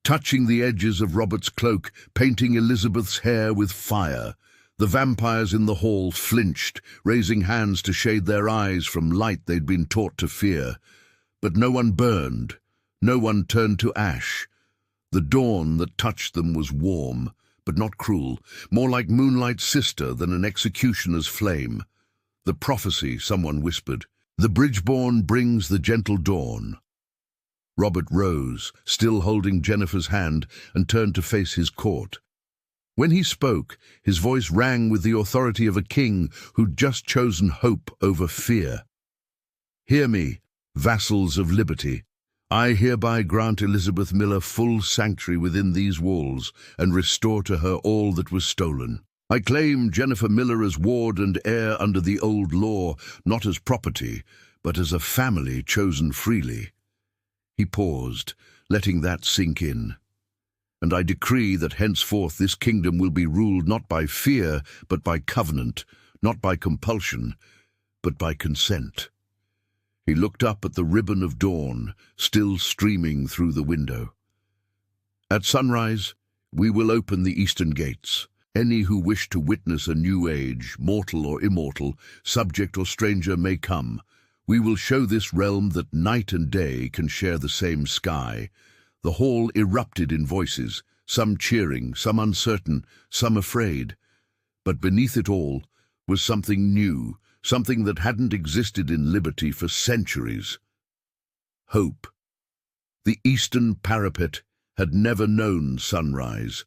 touching the edges of Robert's cloak, painting Elizabeth's hair with fire. The vampires in the hall flinched, raising hands to shade their eyes from light they'd been taught to fear. But no one burned, no one turned to ash. The dawn that touched them was warm, but not cruel, more like moonlight's sister than an executioner's flame. "The prophecy," someone whispered. "The Bridgeborn brings the gentle dawn." Robert rose, still holding Jennifer's hand, and turned to face his court. When he spoke, his voice rang with the authority of a king who'd just chosen hope over fear. "Hear me, vassals of liberty. I hereby grant Elizabeth Miller full sanctuary within these walls and restore to her all that was stolen. I claim Jennifer Miller as ward and heir under the old law, not as property, but as a family chosen freely." He paused, letting that sink in. "And I decree that henceforth this kingdom will be ruled not by fear, but by covenant, not by compulsion, but by consent." He looked up at the ribbon of dawn, still streaming through the window. "At sunrise, we will open the eastern gates. Any who wish to witness a new age, mortal or immortal, subject or stranger, may come. We will show this realm that night and day can share the same sky." The hall erupted in voices, some cheering, some uncertain, some afraid. But beneath it all was something new, something that hadn't existed in Liberty for centuries. Hope. The eastern parapet had never known sunrise.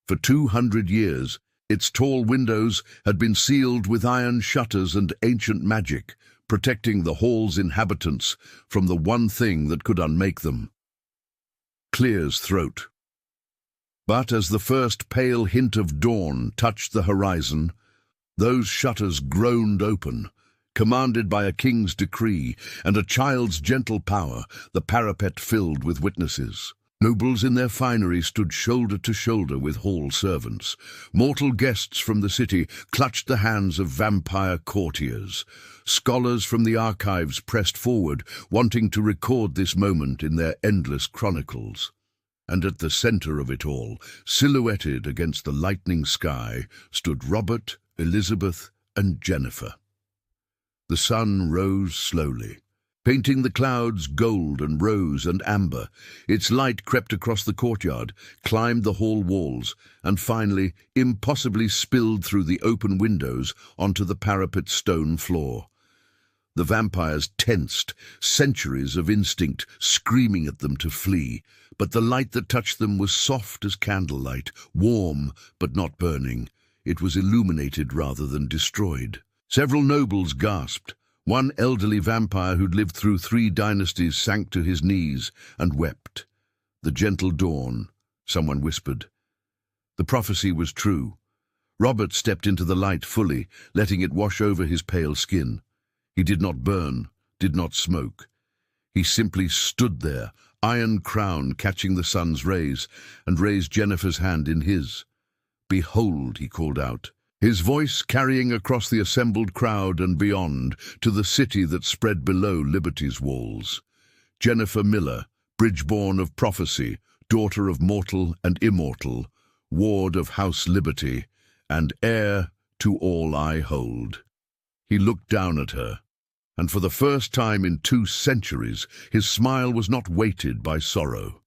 For 200 years, its tall windows had been sealed with iron shutters and ancient magic, protecting the hall's inhabitants from the one thing that could unmake them: Clear's throat. But as the first pale hint of dawn touched the horizon, those shutters groaned open. Commanded by a king's decree and a child's gentle power, the parapet filled with witnesses. Nobles in their finery stood shoulder to shoulder with hall servants. Mortal guests from the city clutched the hands of vampire courtiers. Scholars from the archives pressed forward, wanting to record this moment in their endless chronicles. And at the center of it all, silhouetted against the lightning sky, stood Robert, Elizabeth, and Jennifer. The sun rose slowly, painting the clouds gold and rose and amber. Its light crept across the courtyard, climbed the hall walls, and finally, impossibly spilled through the open windows onto the parapet's stone floor. The vampires tensed, centuries of instinct screaming at them to flee, but the light that touched them was soft as candlelight, warm but not burning. It was illuminated rather than destroyed. Several nobles gasped. One elderly vampire who'd lived through 3 dynasties sank to his knees and wept. "The gentle dawn," someone whispered. The prophecy was true. Robert stepped into the light fully, letting it wash over his pale skin. He did not burn, did not smoke. He simply stood there, iron crown catching the sun's rays, and raised Jennifer's hand in his. "Behold," he called out, his voice carrying across the assembled crowd and beyond to the city that spread below Liberty's walls. "Jennifer Miller, Bridgeborn of prophecy, daughter of mortal and immortal, ward of House Liberty, and heir to all I hold." He looked down at her, and for the first time in 2 centuries, his smile was not weighted by sorrow.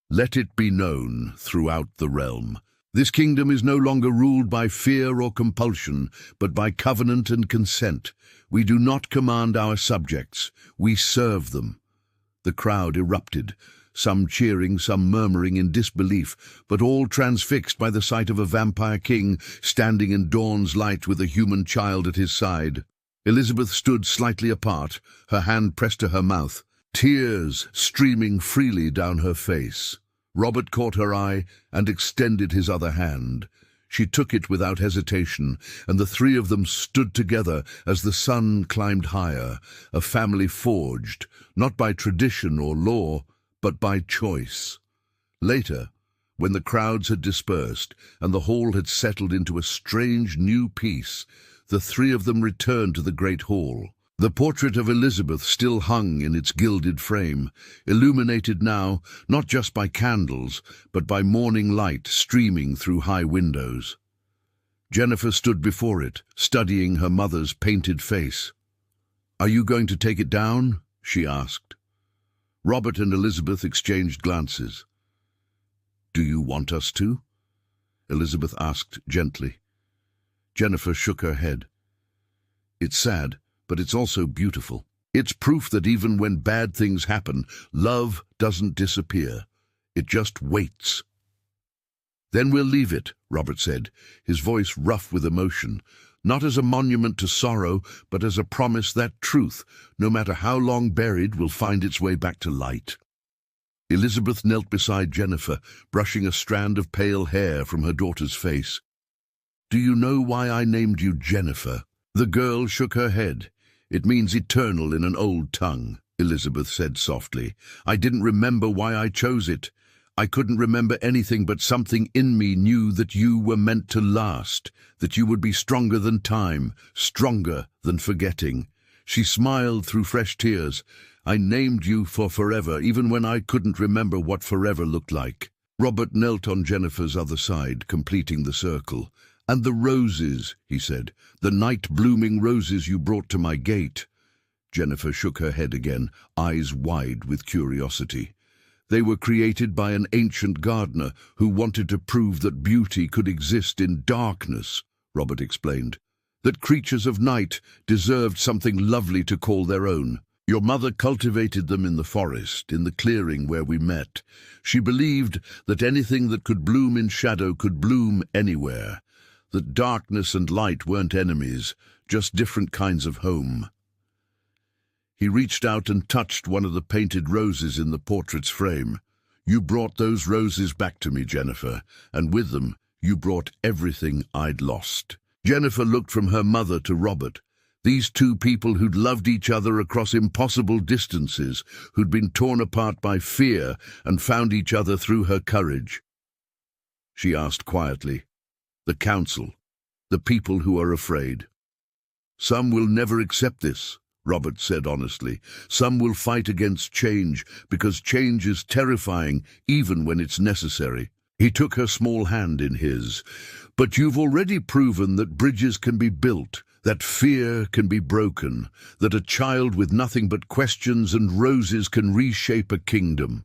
"Let it be known throughout the realm. This kingdom is no longer ruled by fear or compulsion, but by covenant and consent. We do not command our subjects, we serve them. The crowd erupted, some cheering, some murmuring in disbelief, but all transfixed by the sight of a vampire king standing in dawn's light with a human child at his side. Elizabeth stood slightly apart, her hand pressed to her mouth, tears streaming freely down her face. Robert caught her eye and extended his other hand. She took it without hesitation, and the three of them stood together as the sun climbed higher, a family forged, not by tradition or law, but by choice. Later, when the crowds had dispersed and the hall had settled into a strange new peace, the three of them returned to the great hall. The portrait of Elizabeth still hung in its gilded frame, illuminated now not just by candles, but by morning light streaming through high windows. Jennifer stood before it, studying her mother's painted face. "Are you going to take it down?" she asked. Robert and Elizabeth exchanged glances. "Do you want us to?" Elizabeth asked gently. Jennifer shook her head. "It's sad, but it's also beautiful. It's proof that even when bad things happen, love doesn't disappear. It just waits." "Then we'll leave it," Robert said, his voice rough with emotion, "not as a monument to sorrow, but as a promise that truth, no matter how long buried, will find its way back to light." Elizabeth knelt beside Jennifer, brushing a strand of pale hair from her daughter's face. "Do you know why I named you Jennifer?" The girl shook her head. "It means eternal in an old tongue," Elizabeth said softly. "I didn't remember why I chose it. I couldn't remember anything, but something in me knew that you were meant to last, that you would be stronger than time, stronger than forgetting." She smiled through fresh tears. "I named you for forever, even when I couldn't remember what forever looked like." Robert knelt on Jennifer's other side, completing the circle. "And the roses," he said, "the night-blooming roses you brought to my gate." Jennifer shook her head again, eyes wide with curiosity. "They were created by an ancient gardener who wanted to prove that beauty could exist in darkness," Robert explained. "That creatures of night deserved something lovely to call their own. Your mother cultivated them in the forest, in the clearing where we met. She believed that anything that could bloom in shadow could bloom anywhere. That darkness and light weren't enemies, just different kinds of home." He reached out and touched one of the painted roses in the portrait's frame. "You brought those roses back to me, Jennifer, and with them you brought everything I'd lost." Jennifer looked from her mother to Robert. These two people who'd loved each other across impossible distances, who'd been torn apart by fear and found each other through her courage. She asked quietly, "The council, the people who are afraid." "Some will never accept this," Robert said honestly. "Some will fight against change, because change is terrifying even when it's necessary." He took her small hand in his. "But you've already proven that bridges can be built, that fear can be broken, that a child with nothing but questions and roses can reshape a kingdom."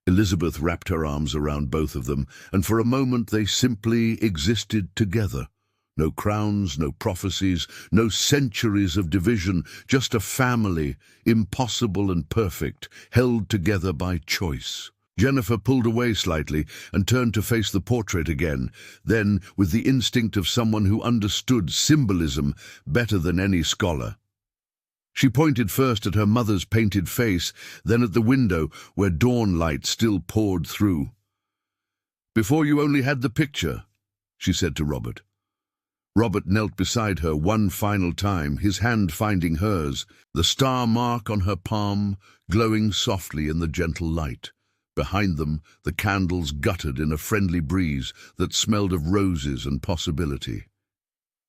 Elizabeth wrapped her arms around both of them, and for a moment they simply existed together. No crowns, no prophecies, no centuries of division, just a family, impossible and perfect, held together by choice. Jennifer pulled away slightly and turned to face the portrait again. Then, with the instinct of someone who understood symbolism better than any scholar, she pointed first at her mother's painted face, then at the window where dawn light still poured through. "Before you only had the picture," she said to Robert. Robert knelt beside her one final time, his hand finding hers, the star mark on her palm glowing softly in the gentle light. Behind them, the candles guttered in a friendly breeze that smelled of roses and possibility.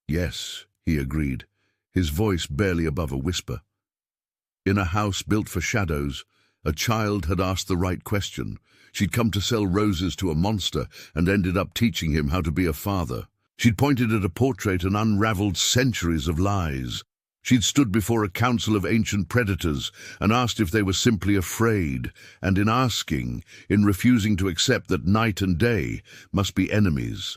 "Yes," he agreed, his voice barely above a whisper. In a house built for shadows, a child had asked the right question. She'd come to sell roses to a monster and ended up teaching him how to be a father. She'd pointed at a portrait and unraveled centuries of lies. She'd stood before a council of ancient predators and asked if they were simply afraid, and in asking, in refusing to accept that night and day must be enemies.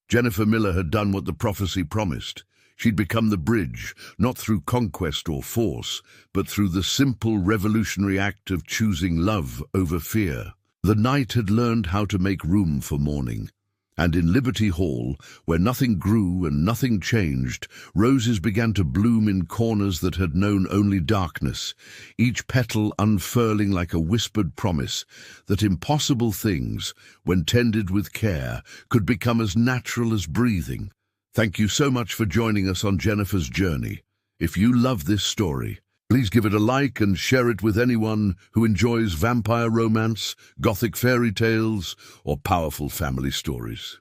Jennifer Miller had done what the prophecy promised. She'd become the bridge, not through conquest or force, but through the simple revolutionary act of choosing love over fear. The night had learned how to make room for morning. And in Liberty Hall, where nothing grew and nothing changed, roses began to bloom in corners that had known only darkness, each petal unfurling like a whispered promise that impossible things, when tended with care, could become as natural as breathing. Thank you so much for joining us on Jennifer's journey. If you love this story, please give it a like and share it with anyone who enjoys vampire romance, gothic fairy tales, or powerful family stories.